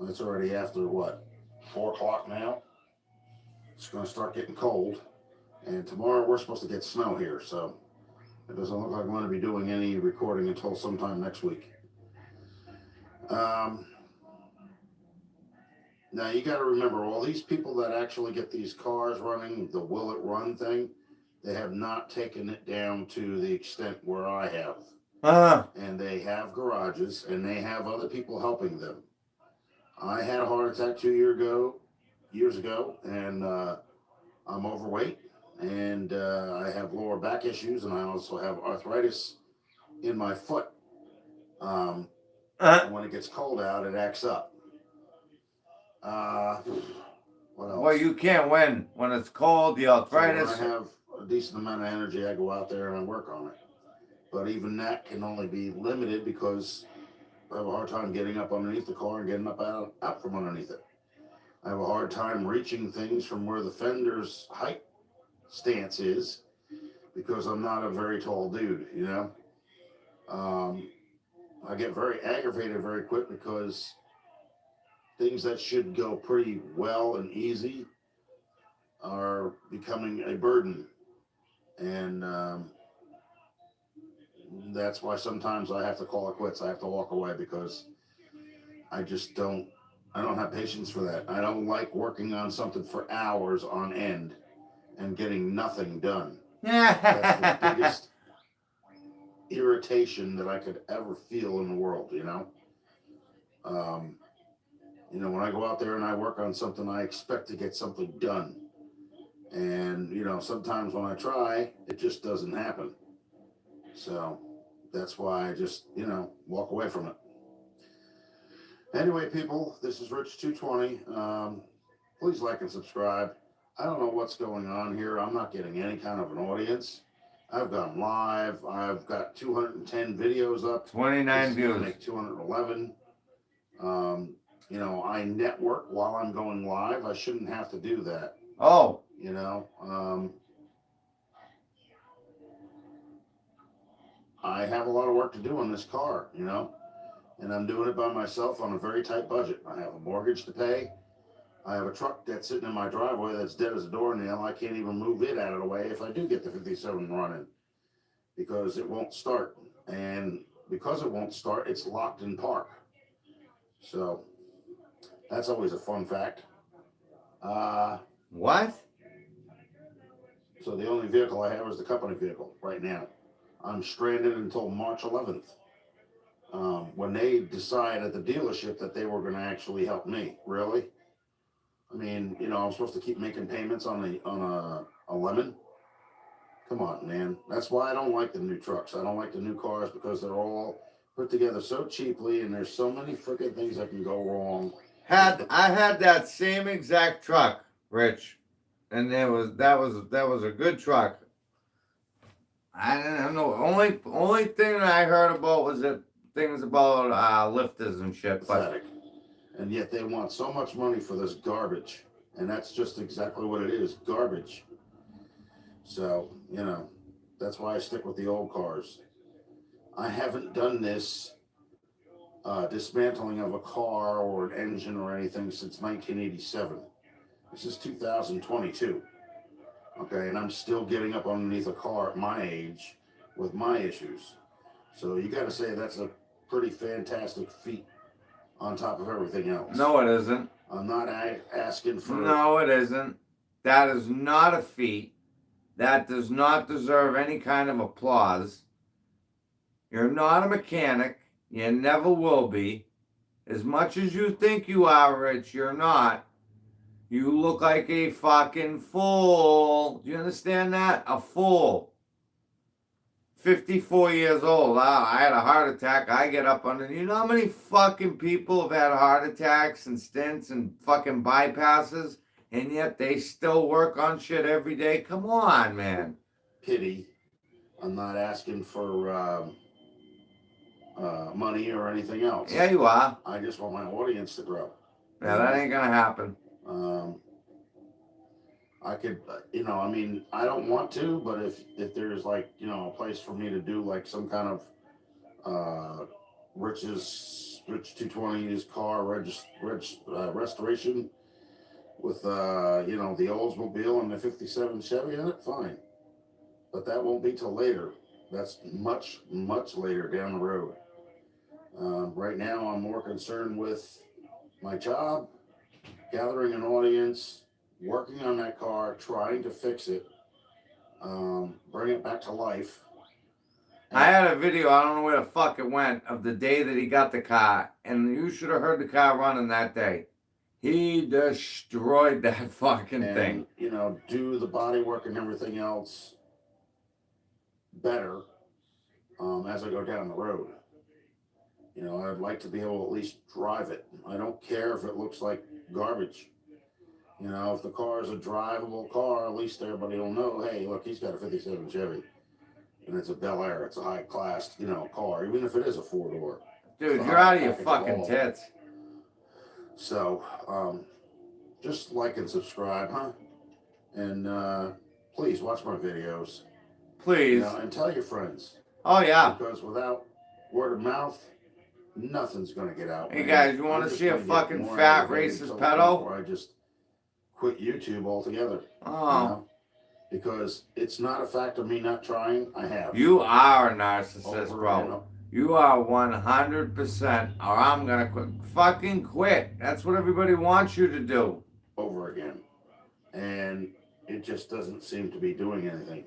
it's already after what, 4 o'clock now. It's going to start getting cold. And tomorrow we're supposed to get snow here. So it doesn't look like I'm going to be doing any recording until sometime next week. Now you got to remember, all these people that actually get these cars running, the will it run thing, they have not taken it down to the extent where I have. And they have garages and they have other people helping them. I had a heart attack 2 years ago, and I'm overweight, and I have lower back issues, and I also have arthritis in my foot. And when it gets cold out, it acts up. What else? Well, you can't win when it's cold, the arthritis. So when I have a decent amount of energy, I go out there and I work on it. But even that can only be limited because I have a hard time getting up underneath the car and getting up out from underneath it. I have a hard time reaching things from where the fender's height stance is because I'm not a very tall dude, you know. I get very aggravated very quick because things that should go pretty well and easy are becoming a burden. And that's why sometimes I have to call it quits. I have to walk away because I don't have patience for that. I don't like working on something for hours on end and getting nothing done. That's the biggest irritation that I could ever feel in the world, you know? When I go out there and I work on something, I expect to get something done. And, sometimes when I try, it just doesn't happen. So that's why I just, walk away from it. Anyway, people, this is Rich 220. Please like and subscribe. I don't know what's going on here. I'm not getting any kind of an audience. I've gone live. I've got 210 videos up. 29 views. Make 211. I network while I'm going live. I shouldn't have to do that. Oh. I have a lot of work to do on this car, and I'm doing it by myself on a very tight budget. I have a mortgage to pay. I have a truck that's sitting in my driveway that's dead as a doornail. I can't even move it out of the way if I do get the 57 running because it won't start. And because it won't start, it's locked in park. So that's always a fun fact. What? So the only vehicle I have is the company vehicle right now. I'm stranded until March 11th. When they decide at the dealership that they were going to actually help me. Really? I mean, I'm supposed to keep making payments on a lemon. Come on, man. That's why I don't like the new trucks. I don't like the new cars because they're all put together so cheaply, and there's so many freaking things that can go wrong. I had that same exact truck, Rich, and that was a good truck. I don't know. Only thing that I heard about was that things about lifters and shit. Pathetic. And yet they want so much money for this garbage, and that's just exactly what it is, garbage. So that's why I stick with the old cars. I haven't done this dismantling of a car or an engine or anything since 1987. This is 2022. Okay, and I'm still getting up underneath a car at my age with my issues. So you got to say that's a pretty fantastic feat on top of everything else. No, it isn't. I'm not asking for. No, it isn't. That is not a feat. That does not deserve any kind of applause. You're not a mechanic. You never will be. As much as you think you are, Rich, you're not. You look like a fucking fool. Do you understand that? A fool. 54 years old. I had a heart attack. I get up under. You know how many fucking people have had heart attacks and stents and fucking bypasses, and yet they still work on shit every day? Come on, man. Pity. I'm not asking for money or anything else. Yeah, you are. I just want my audience to grow. Yeah, that ain't gonna happen. I could, I mean, I don't want to, but if there's like, a place for me to do like some kind of Rich 220's car restoration with, the Oldsmobile and the 57 Chevy in it, fine. But that won't be till later. That's much, much later down the road. Right now, I'm more concerned with my job, gathering an audience, working on that car, trying to fix it, bring it back to life. I had a video, I don't know where the fuck it went, of the day that he got the car, and you should have heard the car running that day. He destroyed that fucking thing. Do the body work and everything else better as I go down the road. I'd like to be able to at least drive it. I don't care if it looks like garbage. If the car is a drivable car, at least everybody will know, hey, look, he's got a 57 Chevy. And it's a Bel Air. It's a high class, car, even if it is a 4-door. Dude, you're out of your fucking tits. So, just like and subscribe, huh? And please watch my videos. Please. And tell your friends. Oh, yeah. Because without word of mouth, nothing's going to get out. Hey, man. guys, you want I'm to just see a gonna get fucking more fat aggravated racist to the pedo? point where I just quit YouTube altogether. Oh. Because it's not a fact of me not trying. I have. You are a narcissist, Over bro. and over. You are 100%, or I'm gonna quit. Fucking quit. That's what everybody wants you to do. Over again. And it just doesn't seem to be doing anything.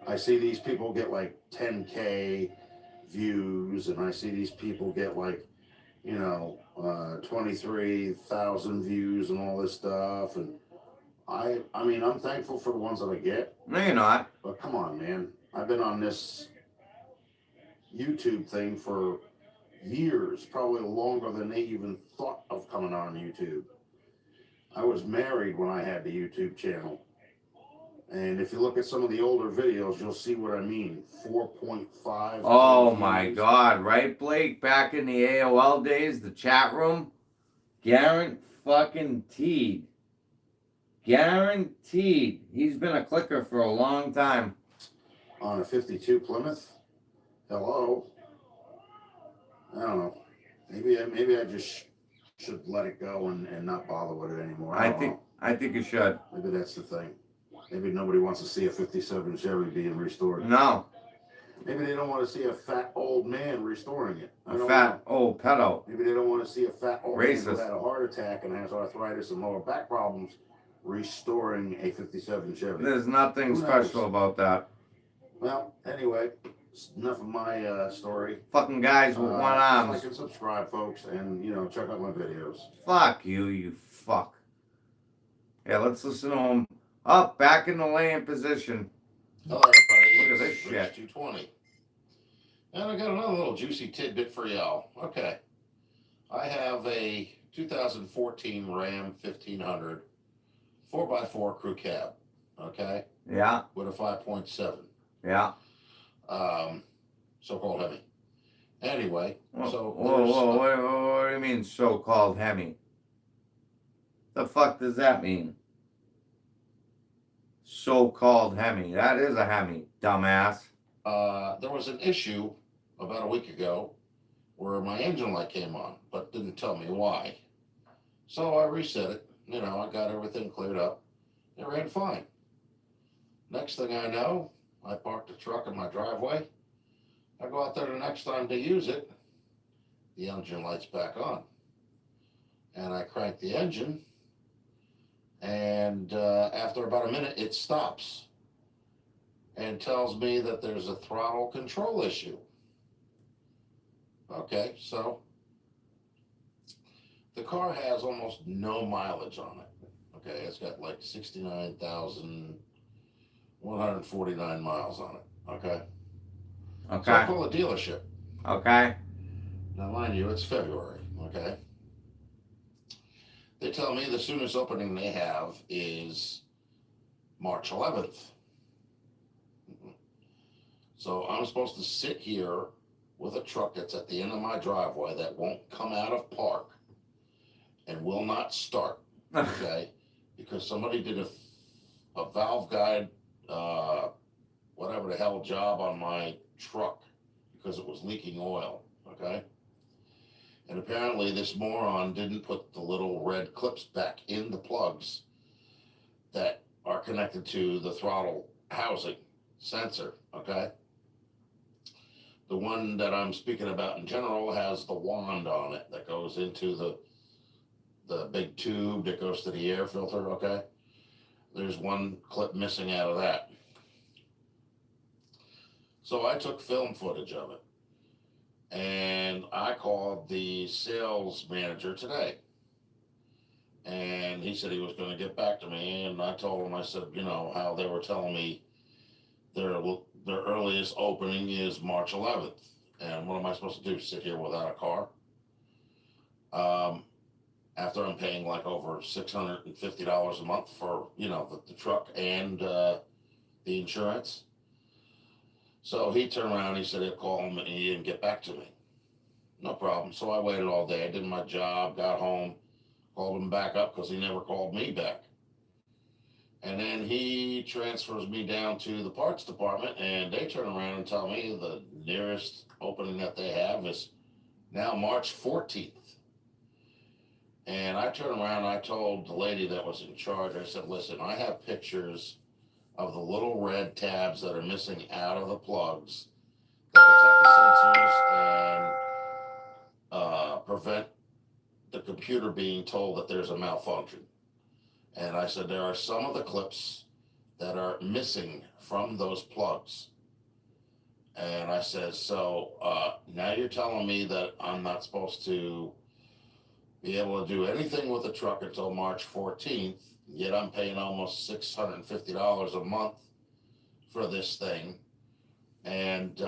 I see these people get like 10K views, and I see these people get like, 23,000 views and all this stuff. And I mean, I'm thankful for the ones that I get. No, you're not. But come on, man. I've been on this YouTube thing for years, probably longer than they even thought of coming on YouTube. I was married when I had the YouTube channel. And if you look at some of the older videos, you'll see what I mean. 4.5. Oh my God, right, Blake? Back in the AOL days, the chat room, guaranteed. Guaranteed. He's been a clicker for a long time. On a 52 Plymouth. Hello. I don't know. Maybe I just should let it go and not bother with it anymore. I think you should. Maybe that's the thing. Maybe nobody wants to see a 57 Chevy being restored. No. Maybe they don't want to see a fat old man restoring it. A fat old pedo. Maybe they don't want to see a fat old man Racist. who had a heart attack and has arthritis and lower back problems restoring a 57 Chevy. There's nothing Who knows? special about that. Well, anyway, it's enough of my story. Fucking guys with one arm. Like and subscribe, folks, and check out my videos. Fuck you, you fuck. Yeah, let's listen to him. Up, back in the laying position. Hello, everybody. Look at this It's Rich shit. 220. And I got another little juicy tidbit for y'all. Okay. I have a 2014 Ram 1500 4x4 crew cab. Okay. Yeah, With a 5.7. yeah. So-called Hemi. Anyway, Whoa, so what do you mean so-called Hemi? The fuck does that mean? So-called Hemi. That is a Hemi, dumbass. there was an issue about a week ago where my engine light came on, but didn't tell me why. So I reset it. I got everything cleared up. It ran fine. Next thing I know, I parked the truck in my driveway. I go out there the next time to use it. The engine light's back on. And I crank the engine. And after about a minute, it stops and tells me that there's a throttle control issue. Okay, so the car has almost no mileage on it. Okay, it's got like 69,149 miles on it. Okay. So I Okay. call the dealership. Okay. Now, mind you, it's February. Okay. They tell me the soonest opening they have is March 11th. So I'm supposed to sit here with a truck that's at the end of my driveway that won't come out of park and will not start. Okay. Because somebody did a valve guide, whatever the hell job on my truck because it was leaking oil. Okay. And apparently this moron didn't put the little red clips back in the plugs that are connected to the throttle housing sensor. Okay. The one that I'm speaking about in general has the wand on it that goes into the big tube that goes to the air filter. Okay. There's one clip missing out of that. So I took film footage of it. And I called the sales manager today. And he said he was going to get back to me. And I told him, I said, you know, how they were telling me their earliest opening is March 11th. And what am I supposed to do? Sit here without a car? After I'm paying like over $650 a month for, you know, the truck and the insurance. So he turned around and he said he'd call me and get back to me. No problem. So I waited all day. I did my job, got home, called him back up because he never called me back. And then he transfers me down to the parts department and they turn around and tell me the nearest opening that they have is now March 14th. And I turned around and I told the lady that was in charge, I said, listen, I have pictures of the little red tabs that are missing out of the plugs that protect the sensors and prevent the computer being told that there's a malfunction. And I said, there are some of the clips that are missing from those plugs. And I said, so now you're telling me that I'm not supposed to be able to do anything with the truck until March 14th, yet I'm paying almost $650 a month for this thing. And,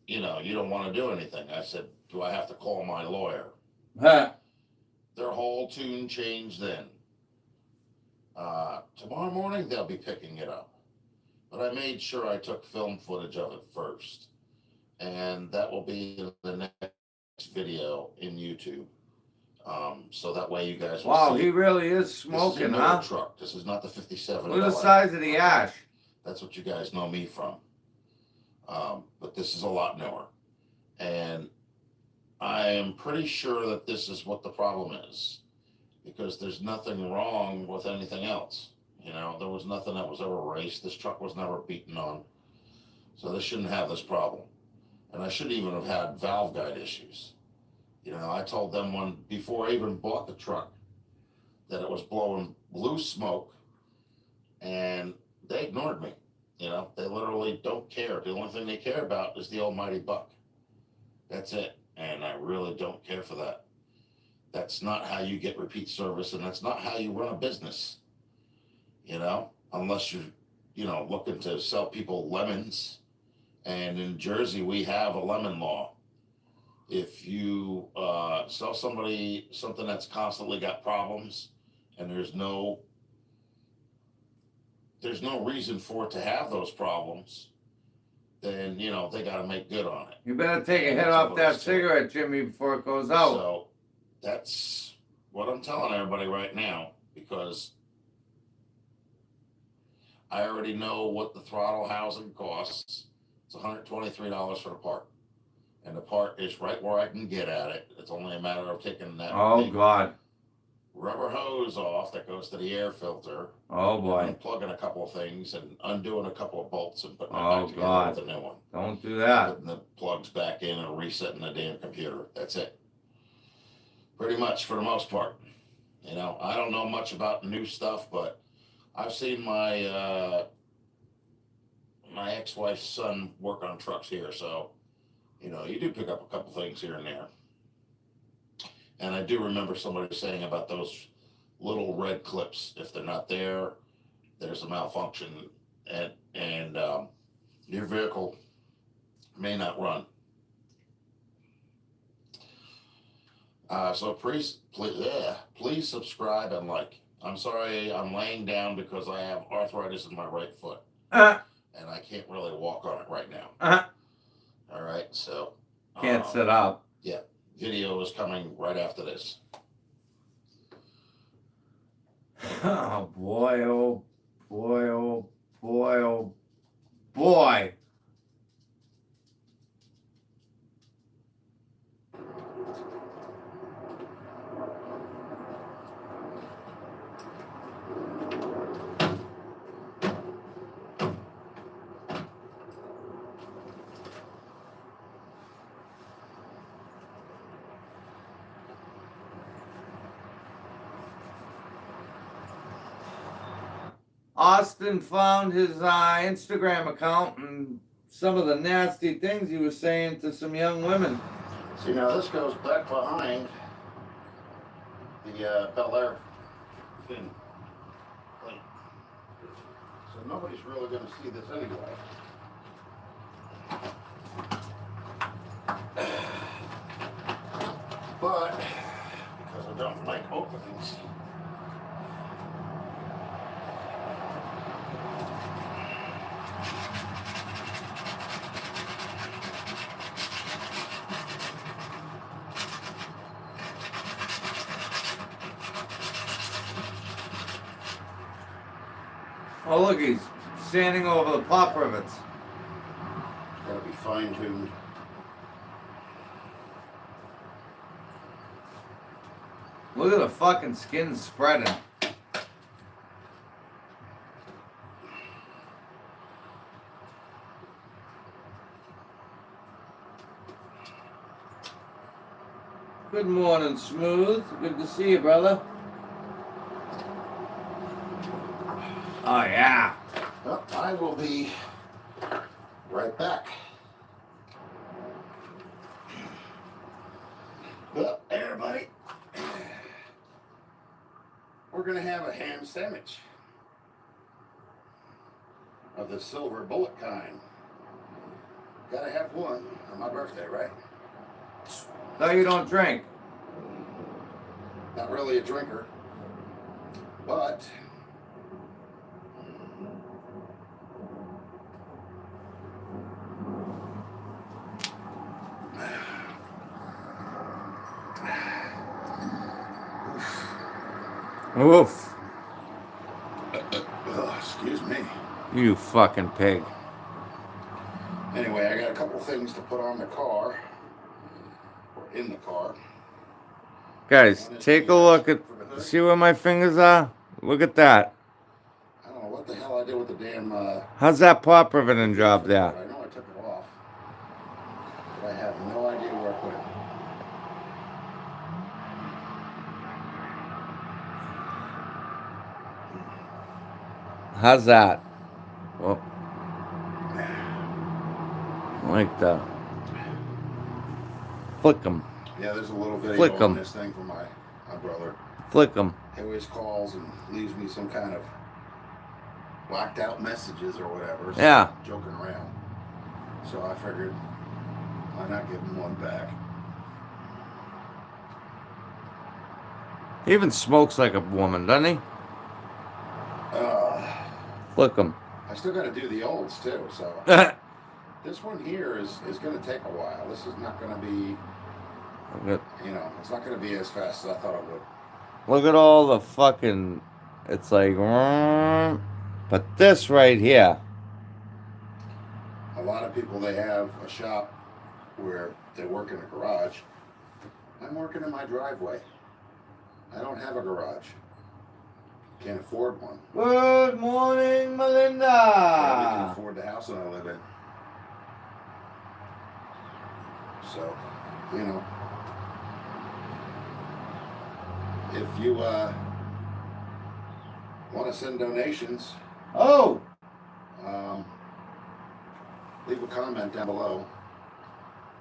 you know, you don't want to do anything. I said, do I have to call my lawyer? Huh. Their whole tune changed then. Tomorrow morning, they'll be picking it up. But I made sure I took film footage of it first. And that will be in the next video in YouTube. So that way you guys will Wow, see. he really is This is a smoking, newer huh? truck. This is not the 57. Look at the size of the ash. That's what you guys know me from. But this is a lot newer. And I am pretty sure that this is what the problem is. Because there's nothing wrong with anything else. You know, there was nothing that was ever raced. This truck was never beaten on. So this shouldn't have this problem. And I shouldn't even have had valve guide issues. You know, I told them when before I even bought the truck that it was blowing blue smoke and they ignored me. You know, they literally don't care. The only thing they care about is the almighty buck. That's it. And I really don't care for that. That's not how you get repeat service, and that's not how you run a business. You know, unless you're, you know, looking to sell people lemons. And in Jersey, we have a lemon law. If you sell somebody something that's constantly got problems and there's no reason for it to have those problems, then, you know, they got to make good on it. You better take a hit off that cigarette, Jimmy, before it goes out. So that's what I'm telling everybody right now, because I already know what the throttle housing costs. It's $123 for the part. And the part is right where I can get at it. It's only a matter of taking that Oh, big God. rubber hose off that goes to the air filter. Oh boy. Unplugging a couple of things and undoing a couple of bolts and putting it Oh, back together God. with a new one. Don't do that. Putting the plugs back in and resetting the damn computer. That's it. Pretty much for the most part. You know, I don't know much about new stuff, but I've seen my my ex-wife's son work on trucks here, so you know, you do pick up a couple things here and there. And I do remember somebody saying about those little red clips. If they're not there, there's a malfunction, and your vehicle may not run. So please subscribe and like. I'm sorry, I'm laying down because I have arthritis in my right foot, and I can't really walk on it right now. All right, so Can't sit up. video is coming right after this. Oh boy, oh boy, oh boy, oh boy. Austin found his Instagram account and some of the nasty things he was saying to some young women. See, now this goes back behind the Bel Air fin plate. So nobody's really going to see this anyway. But because I don't like openings, Oh look, he's sanding over the pop rivets. it's got to be fine tuned. Look at the fucking skin spreading. Good morning, Smooth. Good to see you, brother. Oh, yeah. Well, I will be right back. Well, everybody, we're going to have a ham sandwich of the silver bullet kind. Gotta have one on my birthday, right? No, you don't drink. Not really a drinker, but Oof. excuse me. You fucking pig. Anyway, I got a couple things to put on the car, or in the car. Guys, take a look at. See where my fingers are? Look at that. I don't know what the hell I did with the damn. How's that pop riveting job there? I know I took it off, but I have no idea where I put it. How's that? Well, like that. Flick 'em. Yeah, there's a little video Flick 'em. on this thing from my brother. Flick 'em. He always calls and leaves me some kind of blacked out messages or whatever. So Yeah. I'm joking around. So I figured, why not give him one back? He even smokes like a woman, doesn't he? Flick 'em. I still got to do the olds too. So this one here is going to take a while. This is not going to be, you know, it's not going to be as fast as I thought it would. Look at all the fucking. It's like. But this right here. A lot of people, they have a shop where they work in a garage. I'm working in my driveway. I don't have a garage. Can't afford one. Good morning, Barely can Melinda. afford the house that I live in. So, you know, if you want to send donations, Oh, leave a comment down below.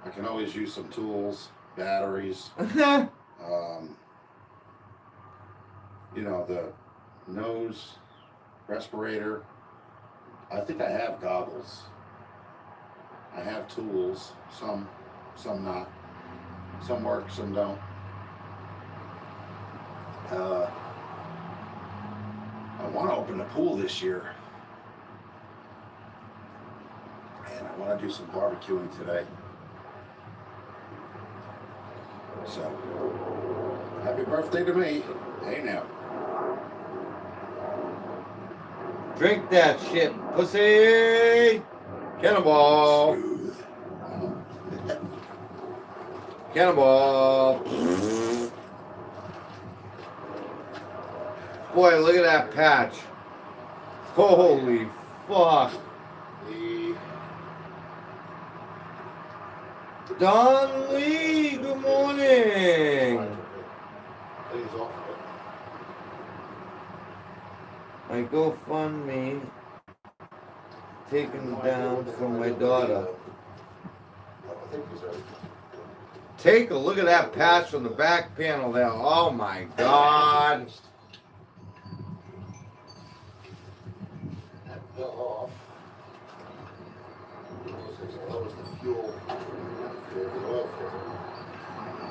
I can always use some tools, batteries, you know, the nose respirator. I think I have goggles. I have tools, some not. Some work, some don't. I want to open the pool this year. And I want to do some barbecuing today. So, happy birthday to me. Hey now. drink that shit, pussy. Cannonball. Smooth. Cannonball. Boy, look at that patch. Holy fuck. Don Lee, good morning. Things off of it. My GoFundMe taken down from my daughter. I think he's ready. Take a look at that patch on the back panel there. Oh my god. That fell off. That was the fuel. The oil filter.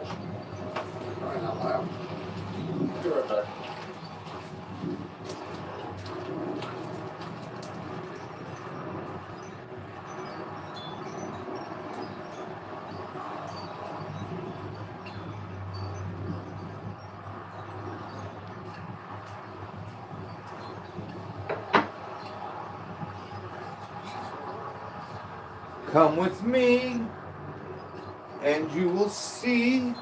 Crying out loud. Be right back. Come with me and you will see.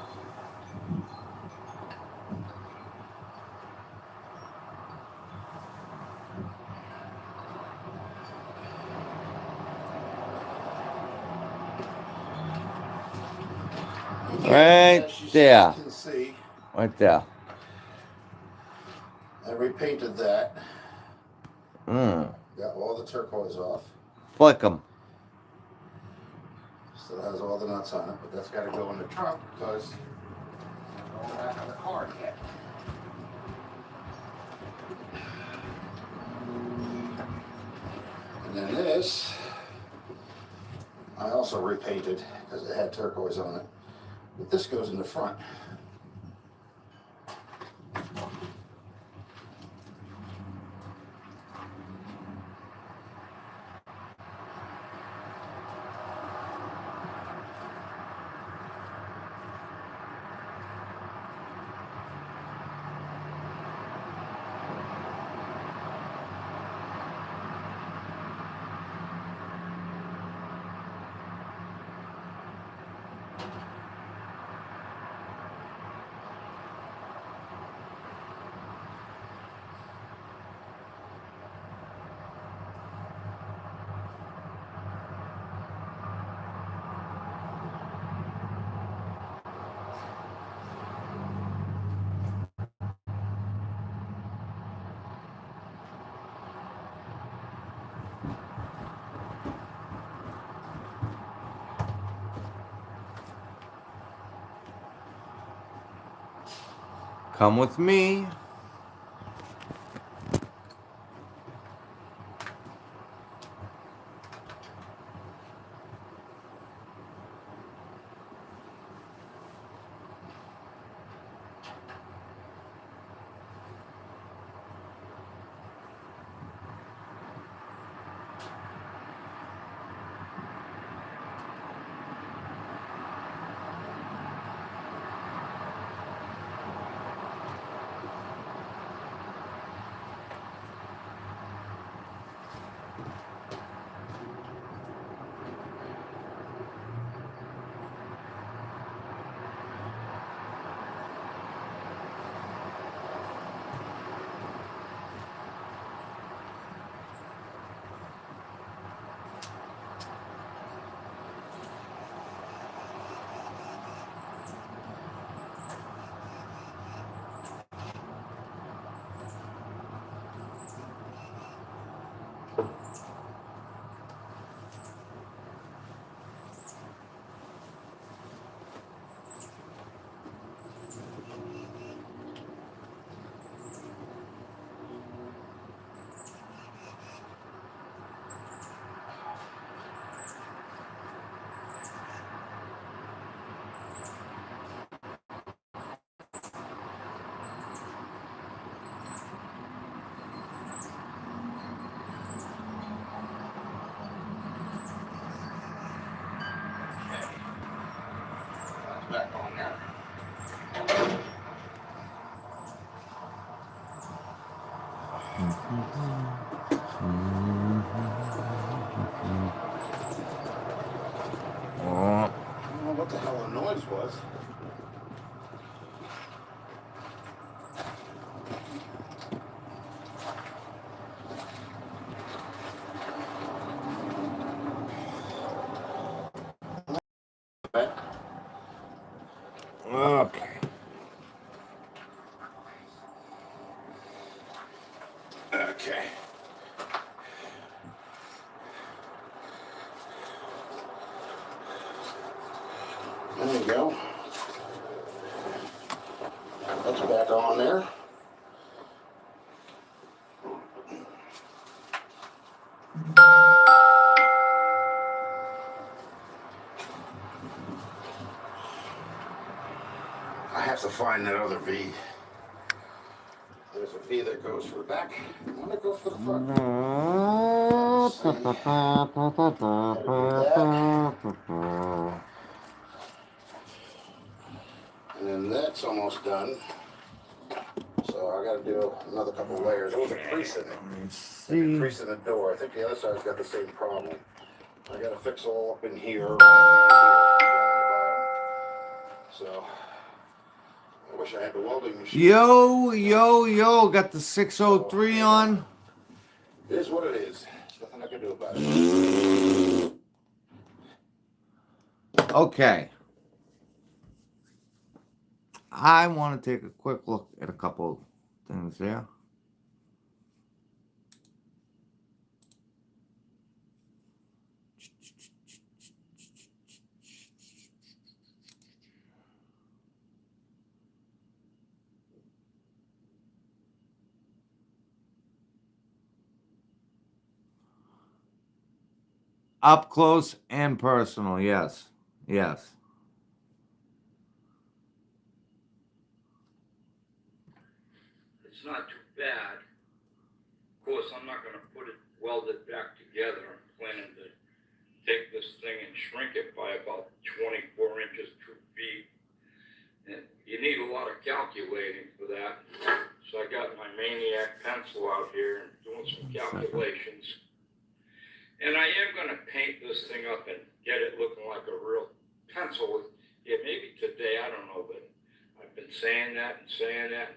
Right As you there. can see, Right there. I repainted that. Mm. Got all the turquoise off. Flick 'em. Still has all the nuts on it, but that's got to go in the trunk because all the back of the car yet. And then this, I also repainted because it had turquoise on it. But this goes in the front. Come with me. Back on there. Oh, I don't know what the hell the noise was. okay. Okay. There you go. That's back on there. I have to find that other V. There's a V that goes for the back, and one that goes for the front. And then that's almost done. So I gotta do another couple layers. There was a crease in it. Let's Like a see. crease in the door. I think the other side's got the same problem. I gotta fix all up in here. So I wish I had the welding machine. Yo, got the 603 on. It is what it is. There's nothing I can do about it. Okay. I want to take a quick look at a couple things there. Up close and personal, yes. Yes. It's not too bad. Of course, I'm not gonna put it welded back together. I'm planning to take this thing and shrink it by about 24 inches, 2 feet. And you need a lot of calculating for that. So I got my Maniac pencil out here and doing some calculations. And I am gonna paint this thing up and get it looking like a real pencil. Yeah, maybe today, I don't know, but I've been saying that, and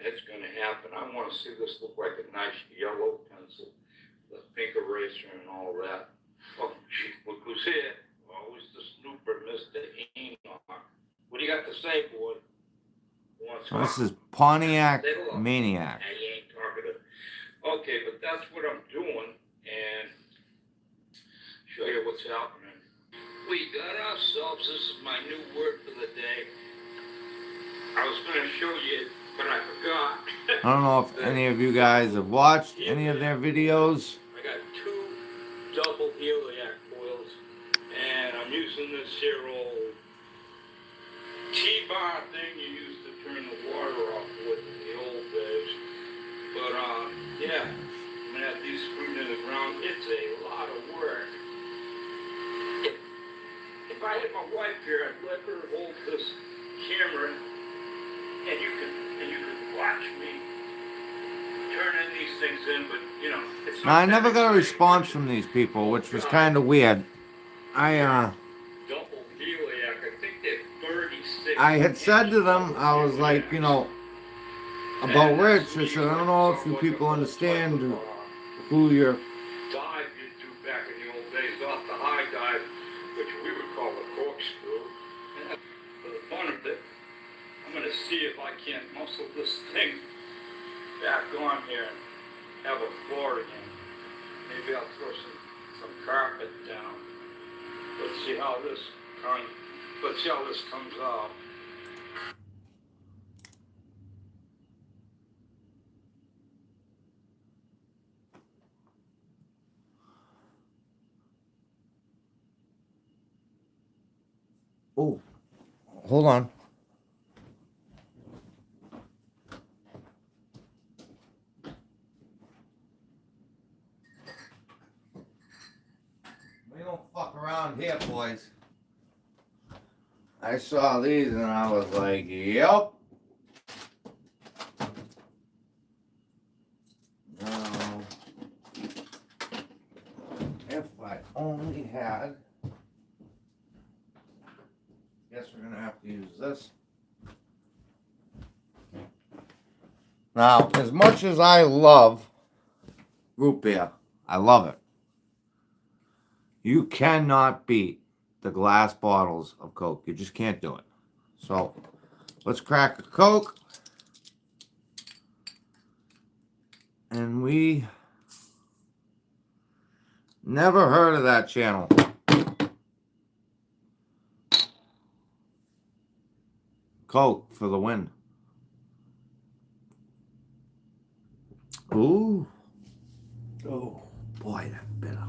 it's gonna happen. I wanna see this look like a nice yellow pencil, the pink eraser and all that. Oh, gee, look who's here. Always the snooper, Mr. Enoch. What do you got to say, boy? You wanna So this talk? is Pontiac Say hello. Maniac. Nah, you ain't talking to. Okay, but that's what I'm doing, and show you what's happening. We got ourselves, this is my new word for the day. I was gonna show you, but I forgot. I don't know if any of you guys have watched any of their videos. I got 2 double heliac coils, and I'm using this here old T-bar thing you used to turn the water off with in the old days. But yeah, I'm gonna have these screwed in the ground. It's a lot of work. If I had my wife here, I'd let her hold this camera, and you can watch me turning these things in. But you know, it's not. Now, I never that got a exciting. response from these people, which was kind of weird. Double heliac. I think they're 36. I had said to them, I was like, you know, about Rich, I said, I don't know if you people understand who you're. Dive you do back in the old days off the high dive, which we would call a corkscrew. And for the fun of it, I'm gonna see if I can't muscle this thing back on here and have a floor again. Maybe I'll throw some carpet down. Let's see how this comes out. Oh, hold on. We don't fuck around here, boys. I saw these and I was like, yep. Now, if I only had, guess we're gonna have to use this. Now, as much as I love root beer, I love it. You cannot beat the glass bottles of Coke. You just can't do it. So, let's crack a Coke. And we never heard of that channel. Coke for the win. Ooh. Oh, boy, that's bitter.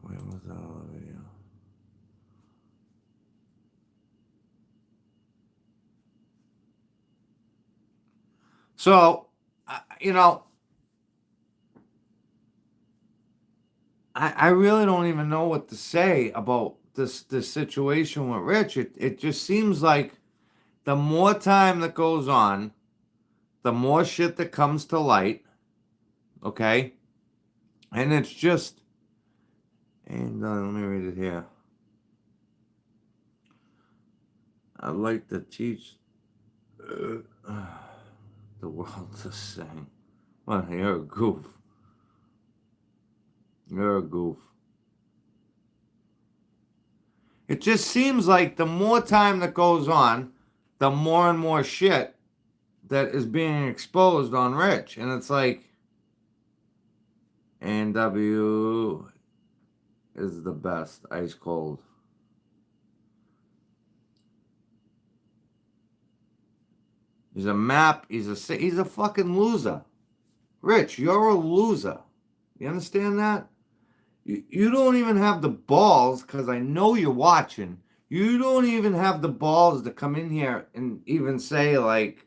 Where was that other video? So, you know, I really don't even know what to say about this situation with Rich. It just seems like the more time that goes on, the more shit that comes to light. Okay? And it's just, and let me read it here. I'd like to teach the world to sing. Well, you're a goof. You're a goof. It just seems like the more time that goes on, the more and more shit that is being exposed on Rich. And it's like, NW is the best. Ice cold. He's a map. He's a fucking loser. Rich, you're a loser. You understand that? You don't even have the balls, because I know you're watching. You don't even have the balls to come in here and even say, like,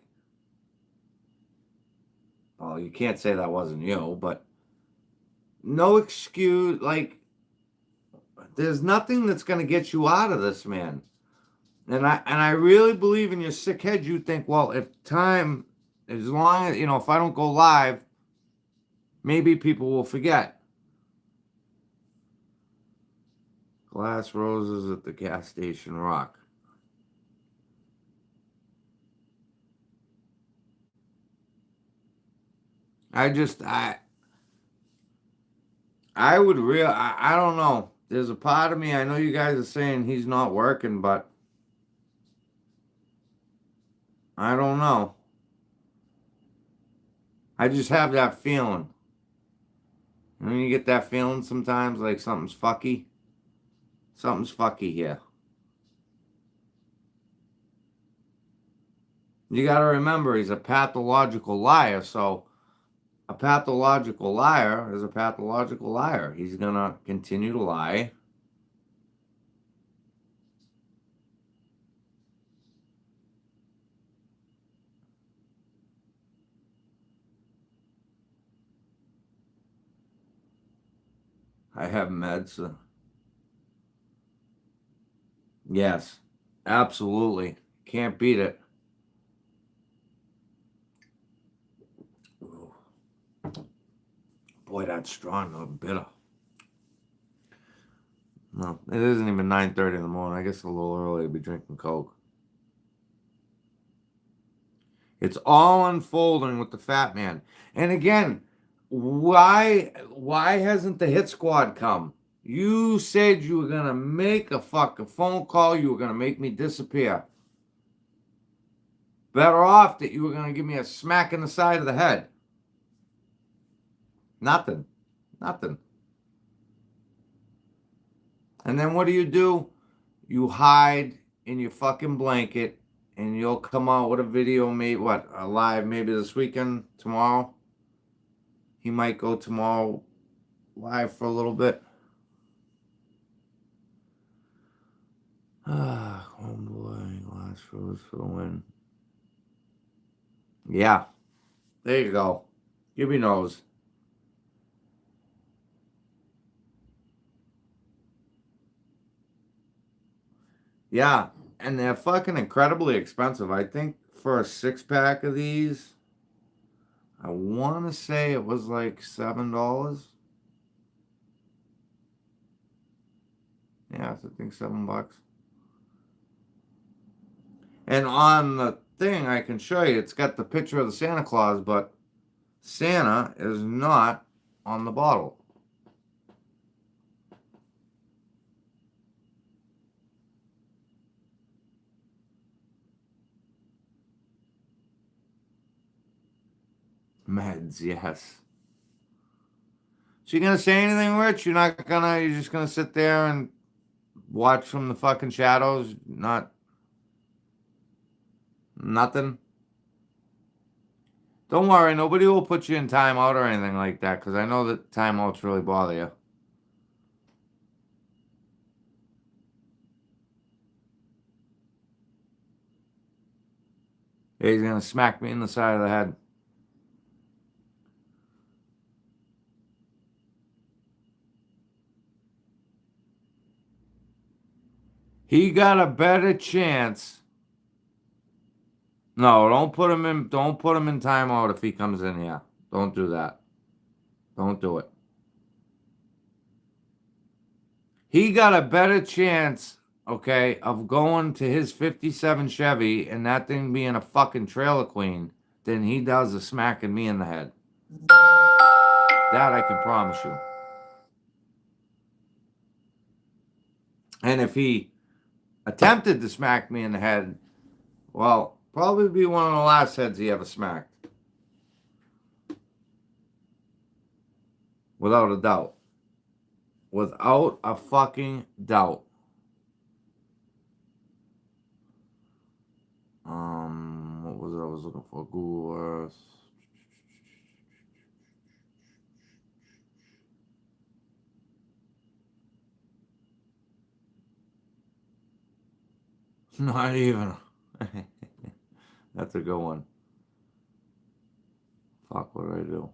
well, you can't say that wasn't you, but no excuse. Like, there's nothing that's going to get you out of this, man. And I really believe in your sick head. You think, well, if time, as long as, if I don't go live, maybe people will forget. Glass roses at the gas station rock. I don't know. There's a part of me, I know you guys are saying he's not working, but I don't know. I just have that feeling. You get that feeling sometimes like something's fucky? Something's fucky here. You got to remember, he's a pathological liar, so a pathological liar is a pathological liar. He's going to continue to lie. I have meds. Yes, absolutely. Can't beat it. Ooh. Boy, that's strong though, bitter. No, it isn't even 9:30 in the morning. I guess it's a little early to be drinking Coke. It's all unfolding with the fat man. And again, why hasn't the hit squad come? You said you were going to make a fucking phone call. You were going to make me disappear. Better off that you were going to give me a smack in the side of the head. Nothing. Nothing. And then what do? You hide in your fucking blanket and you'll come out with a video, live maybe this weekend, tomorrow. He might go tomorrow live for a little bit. Homeboy, last rose for the win. Yeah. There you go. Gibby knows. Yeah, and they're fucking incredibly expensive. I think for a 6-pack of these, I want to say it was like $7. Yeah, I think $7. And on the thing, I can show you, it's got the picture of the Santa Claus, but Santa is not on the bottle. Meds, yes. So you gonna say anything, Rich? You're just gonna sit there and watch from the fucking shadows? Nothing? Don't worry, nobody will put you in timeout or anything like that, because I know that timeouts really bother you. He's gonna smack me in the side of the head. He got a better chance. No, don't put him in timeout if he comes in here. Don't do that. Don't do it. He got a better chance, okay, of going to his 57 Chevy and that thing being a fucking trailer queen than he does of smacking me in the head. That I can promise you. And if he attempted to smack me in the head, well, probably be one of the last heads he ever smacked. Without a doubt. Without a fucking doubt. What was it I was looking for? Google Earth. Not even. That's a good one. Fuck, what did I do?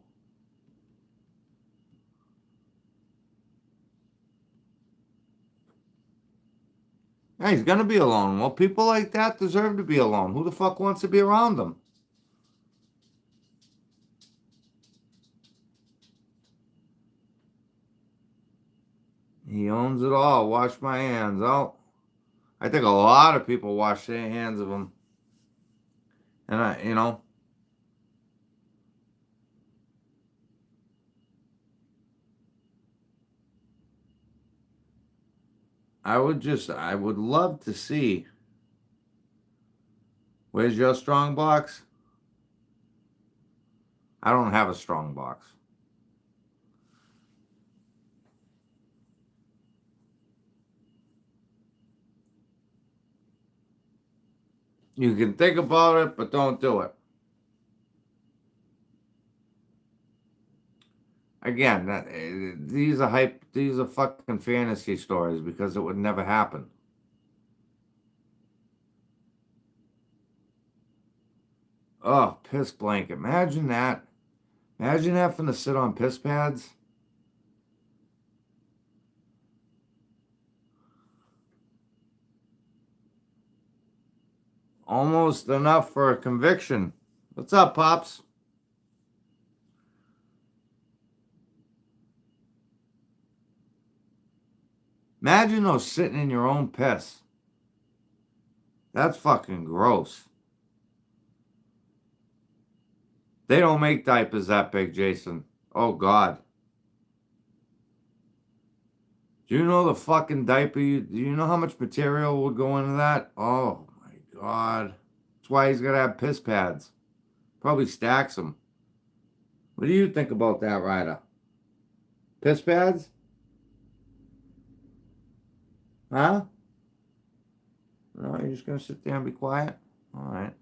Yeah, he's gonna be alone. Well, people like that deserve to be alone. Who the fuck wants to be around them? He owns it all. Wash my hands. Oh, I think a lot of people wash their hands of him. And I would love to see. Where's your strong box? I don't have a strong box. You can think about it, but don't do it. Again, these are fucking fantasy stories because it would never happen. Oh, piss blanket. Imagine that. Imagine having to sit on piss pads. Almost enough for a conviction. What's up, Pops? Imagine those sitting in your own piss. That's fucking gross. They don't make diapers that big, Jason. Oh, God. Do you know the fucking diaper? Do you know how much material would go into that? Oh, my God. That's why he's got to have piss pads. Probably stacks them. What do you think about that, Ryder? Piss pads? Huh? No, you're just going to sit there and be quiet? All right.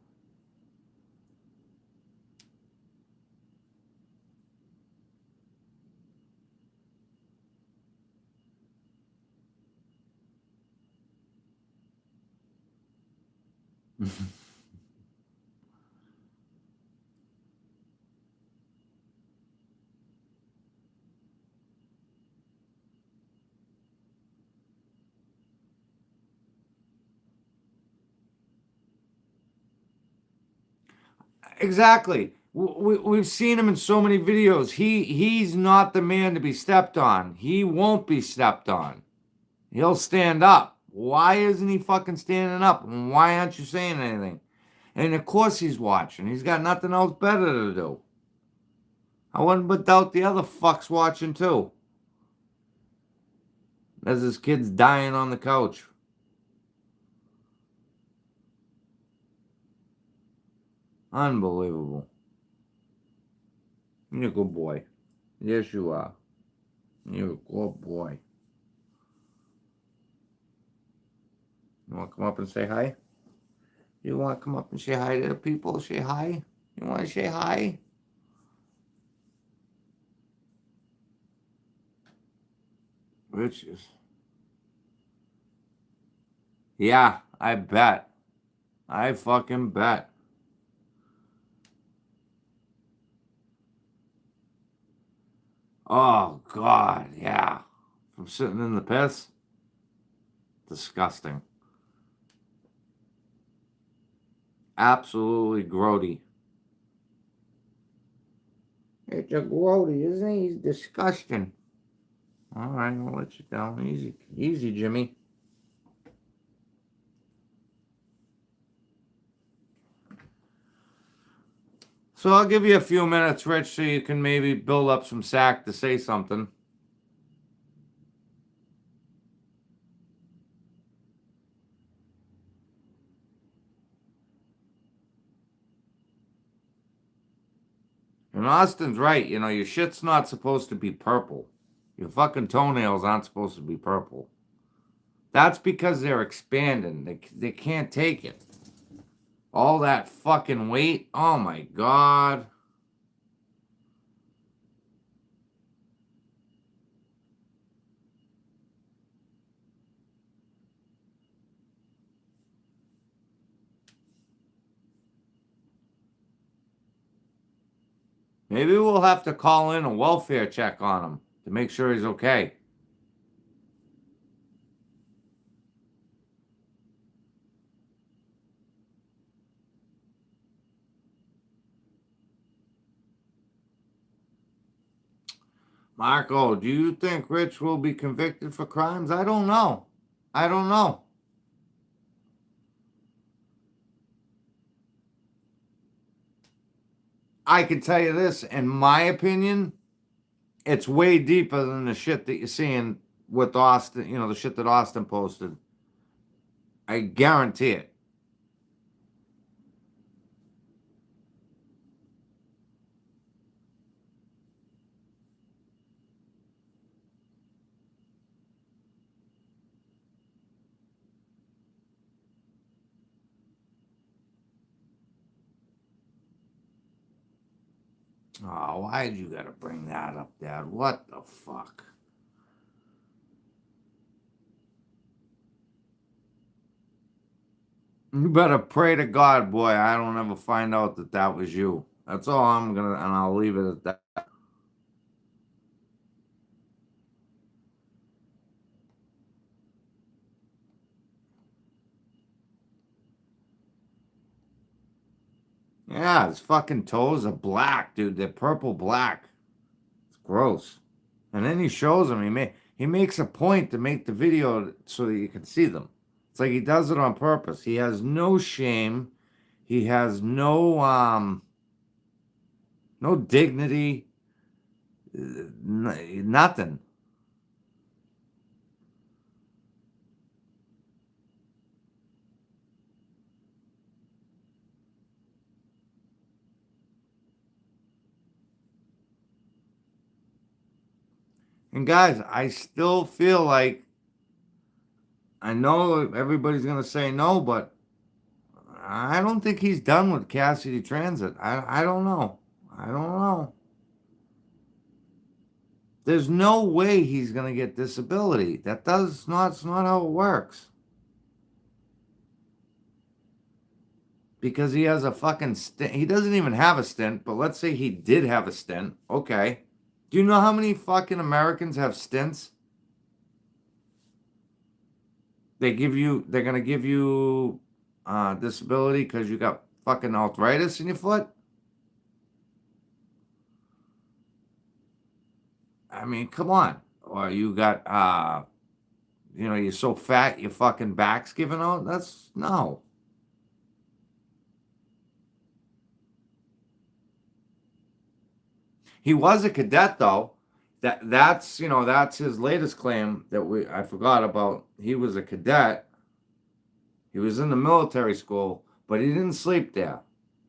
Exactly. We've seen him in so many videos. He's not the man to be stepped on. He won't be stepped on. He'll stand up. Why isn't he fucking standing up? And why aren't you saying anything? And of course he's watching. He's got nothing else better to do. I wouldn't but doubt the other fuck's watching too. As his kid's dying on the couch. Unbelievable. You're a good boy. Yes, you are. You're a good boy. You want to come up and say hi? You want to come up and say hi to the people? Say hi? You want to say hi? Riches. Yeah, I bet. I fucking bet. Oh, God, yeah. From sitting in the piss? Disgusting. Absolutely grody. It's a grody, isn't he? He's disgusting. All right, I'll let you down. Easy. Easy, Jimmy. So I'll give you a few minutes, Rich, so you can maybe build up some sack to say something. And Austin's right. You know, your shit's not supposed to be purple. Your fucking toenails aren't supposed to be purple. That's because they're expanding. They can't take it. All that fucking weight. Oh, my God. Maybe we'll have to call in a welfare check on him to make sure he's okay. Marco, do you think Rich will be convicted for crimes? I don't know. I don't know. I can tell you this, in my opinion, it's way deeper than the shit that you're seeing with Austin, you know, the shit that Austin posted. I guarantee it. Oh, why'd you gotta bring that up, Dad? What the fuck? You better pray to God, boy, I don't ever find out that that was you. That's all I'm gonna, and I'll leave it at that. Yeah, his fucking toes are black, dude. They're purple black. It's gross. And then he shows them. He makes a point to make the video so that you can see them. It's like he does it on purpose. He has no shame. He has no dignity. Nothing. And guys, I still feel like, I know everybody's going to say no, but I don't think he's done with Cassidy Transit. I don't know. I don't know. There's no way he's going to get disability. It's not how it works. Because he has a fucking stint. He doesn't even have a stint, but let's say he did have a stint. Okay. Do you know how many fucking Americans have stints? They're going to give you disability because you got fucking arthritis in your foot? I mean, come on. Or you got, you're so fat your fucking back's giving out? No. He was a cadet, though. That's his latest claim that I forgot about. He was a cadet. He was in the military school, but he didn't sleep there.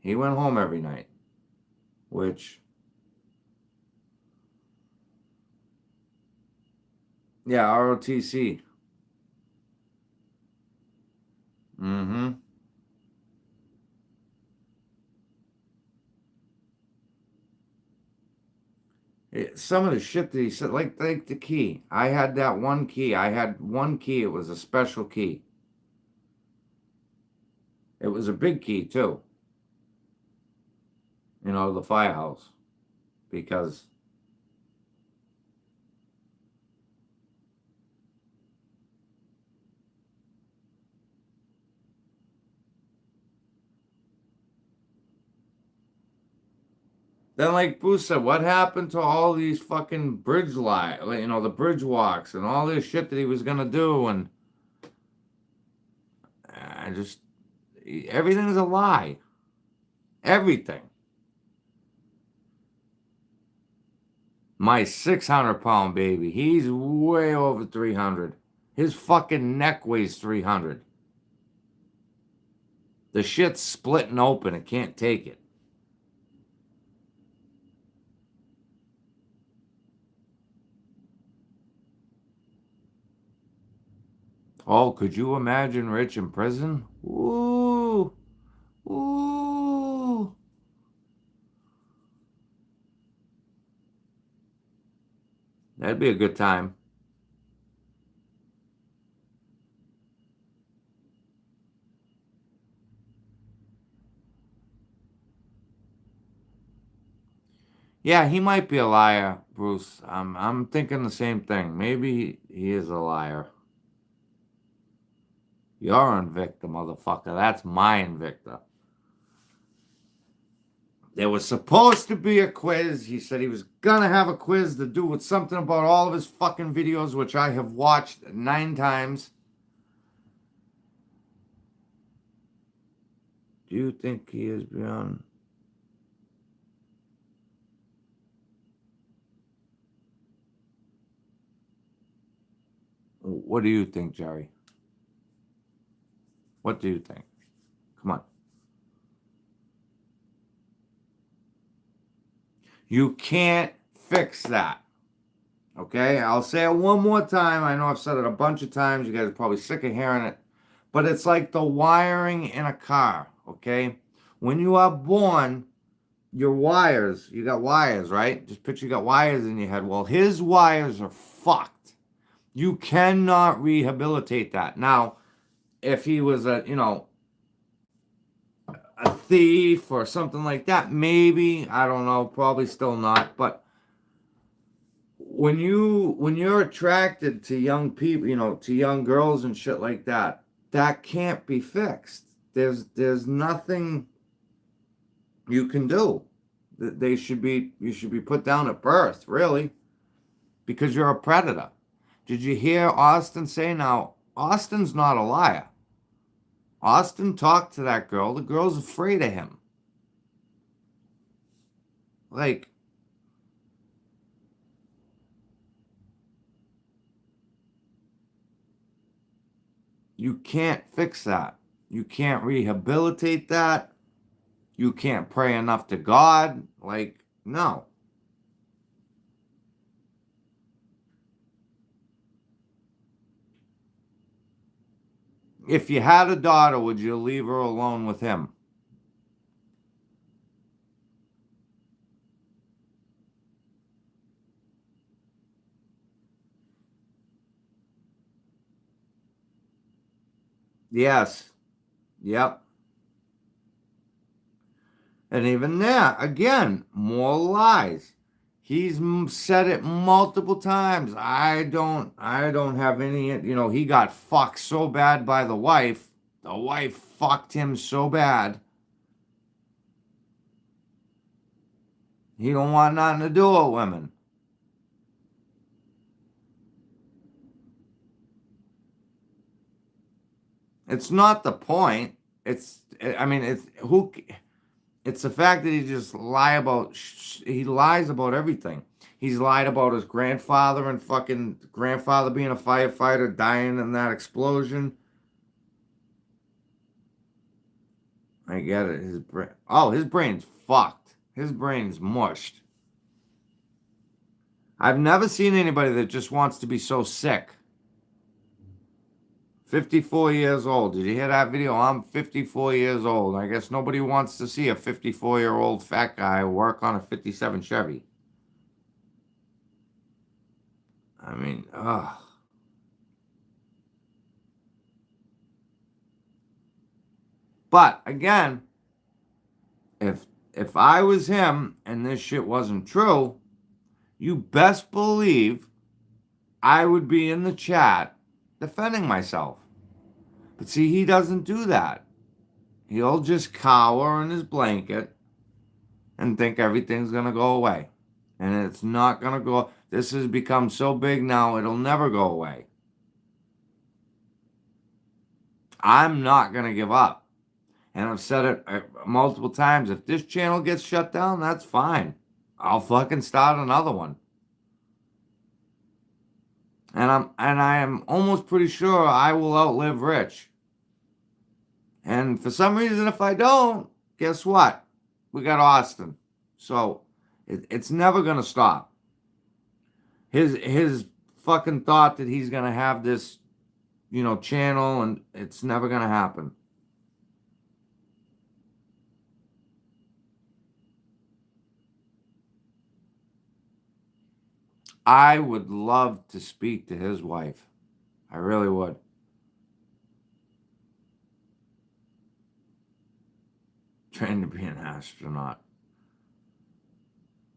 He went home every night, which, yeah, ROTC. Mm-hmm. Some of the shit that he said, like the key. I had that one key. I had one key. It was a special key. It was a big key, too. The firehouse. Because then, like Bruce said, what happened to all these fucking bridge the bridge walks and all this shit that he was going to do? And everything is a lie. Everything. My 600-pound baby, he's way over 300. His fucking neck weighs 300. The shit's splitting open. It can't take it. Oh, could you imagine Rich in prison? Ooh. Ooh. That'd be a good time. Yeah, he might be a liar, Bruce. I'm thinking the same thing. Maybe he is a liar. You're Invicta, motherfucker. That's my Invicta. There was supposed to be a quiz. He said he was gonna have a quiz to do with something about all of his fucking videos, which I have watched 9 times. Do you think he is beyond? What do you think, Jerry? What do you think? Come on. You can't fix that. Okay? I'll say it one more time. I know I've said it a bunch of times. You guys are probably sick of hearing it. But it's like the wiring in a car. Okay? When you are born, your wires, you got wires, right? Just picture you got wires in your head. Well, his wires are fucked. You cannot rehabilitate that. Now, if he was a thief or something like that, maybe, I don't know, probably still not. But when you're attracted to young people, to young girls and shit like that, that can't be fixed. There's nothing you can do. You should be put down at birth, really, because you're a predator. Did you hear Austin say? Now, Austin's not a liar. Austin talked to that girl. The girl's afraid of him. Like, you can't fix that. You can't rehabilitate that. You can't pray enough to God. Like, no. If you had a daughter, would you leave her alone with him? Yes. Yep. And even there, again, more lies. He's said it multiple times. I don't have any, he got fucked so bad by the wife. The wife fucked him so bad. He don't want nothing to do with women. It's not the point. It's the fact that he just he lies about everything. He's lied about his grandfather and fucking grandfather being a firefighter, dying in that explosion. I get it. His brain's fucked. His brain's mushed. I've never seen anybody that just wants to be so sick. 54 years old. Did you hear that video? I'm 54 years old. I guess nobody wants to see a 54-year-old fat guy work on a 57 Chevy. I mean, ugh. But again, if I was him and this shit wasn't true, you best believe I would be in the chat defending myself. But see, he doesn't do that. He'll just cower in his blanket and think everything's going to go away. And it's not going to go. This has become so big now, it'll never go away. I'm not going to give up. And I've said it multiple times. If this channel gets shut down, that's fine. I'll fucking start another one. And I am almost pretty sure I will outlive Rich. And for some reason, if I don't, guess what? We got Austin. So it's never gonna stop. His fucking thought that he's gonna have this, channel, and it's never gonna happen. I would love to speak to his wife. I really would. Trained to be an astronaut.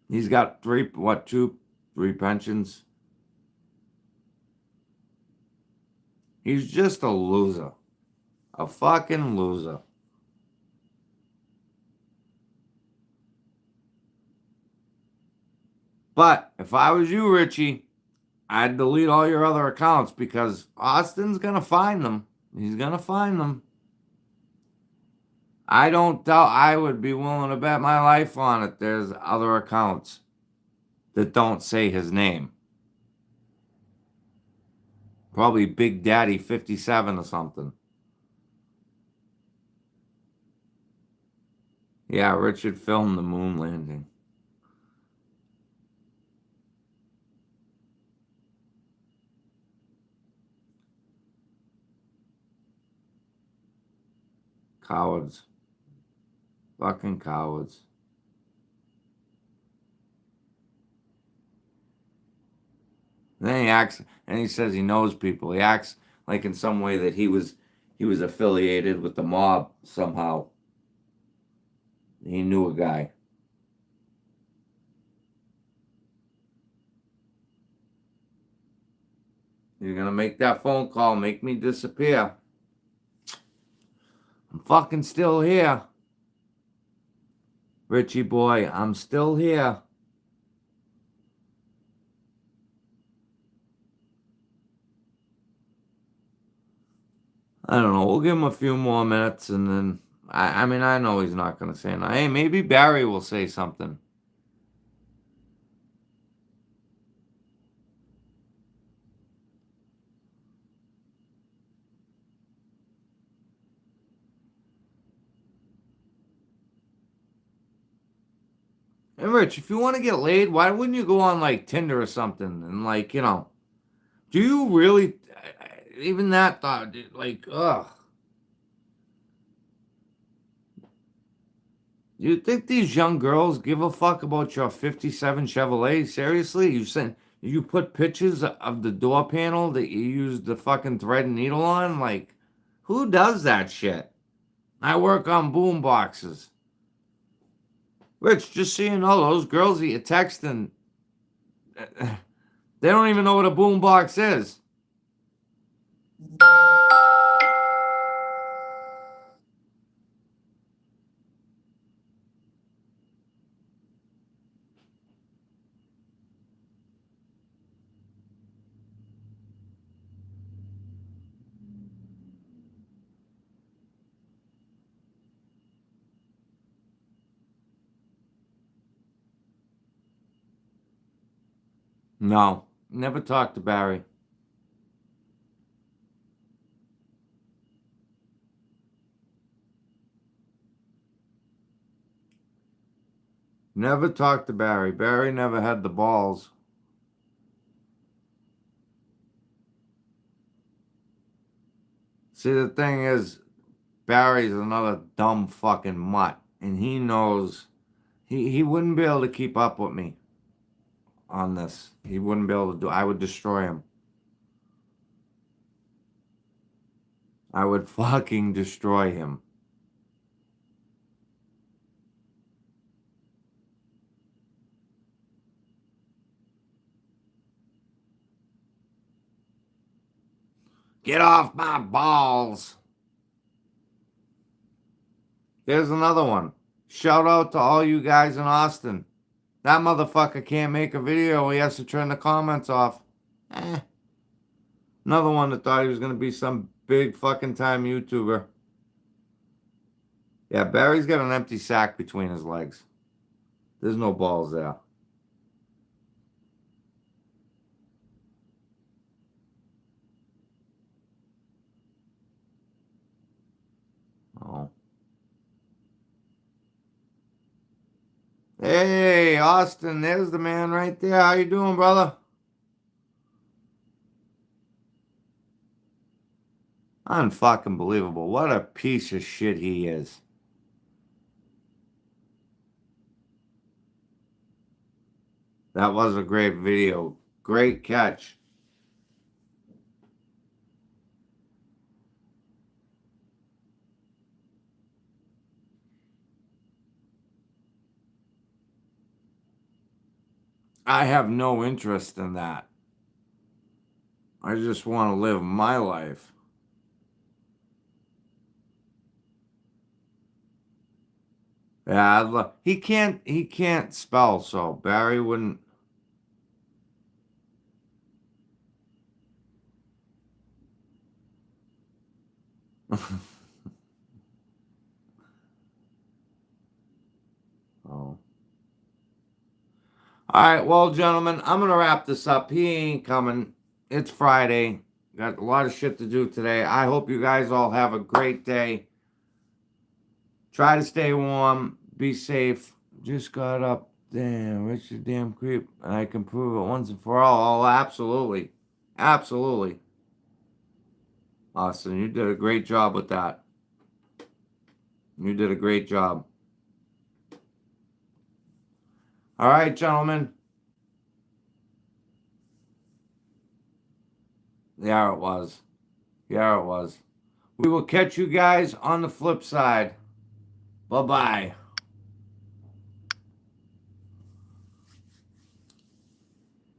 He's got three pensions. He's just a loser. A fucking loser. But if I was you, Richie, I'd delete all your other accounts because Austin's going to find them. He's going to find them. I don't doubt, I would be willing to bet my life on it. There's other accounts that don't say his name. Probably Big Daddy 57 or something. Yeah, Richard filmed the moon landing. Cowards. Fucking cowards. And then he acts, and he says he knows people. He acts like in some way that he was affiliated with the mob somehow. He knew a guy. You're gonna make that phone call, make me disappear. I'm fucking still here. Richie boy, I'm still here. I don't know. We'll give him a few more minutes and then, I mean, I know he's not going to say anything. Hey, maybe Barry will say something. Hey, Rich, if you want to get laid, why wouldn't you go on, like, Tinder or something? And, do you really, even that thought, like, ugh. You think these young girls give a fuck about your 57 Chevrolet? Seriously? You put pictures of the door panel that you used the fucking thread and needle on? Like, who does that shit? I work on boom boxes. Rich, just so you know, those girls that you're texting, they don't even know what a boom box is. No, never talked to Barry. Never talked to Barry. Barry never had the balls. See, the thing is, Barry's another dumb fucking mutt. And he knows he wouldn't be able to keep up with me on this. He wouldn't be able to do. I would destroy him. I would fucking destroy him. Get off my balls. There's another one. Shout out to all you guys in Austin. That motherfucker can't make a video. He has to turn the comments off. Another one that thought he was going to be some big fucking time YouTuber. Yeah, Barry's got an empty sack between his legs. There's no balls there. Oh. Hey, Austin, there's the man right there. How you doing, brother? Unfucking believable. What a piece of shit he is. That was a great video. Great catch. I have no interest in that. I just want to live my life. Yeah, he can't spell, so Barry wouldn't. Oh. All right, well, gentlemen, I'm going to wrap this up. He ain't coming. It's Friday. Got a lot of shit to do today. I hope you guys all have a great day. Try to stay warm. Be safe. Just got up. Damn, Rich, you damn creep. And I can prove it once and for all. Oh, absolutely. Absolutely. Austin, you did a great job with that. You did a great job. All right, gentlemen. Yeah, it was. Yeah, it was. We will catch you guys on the flip side. Bye-bye.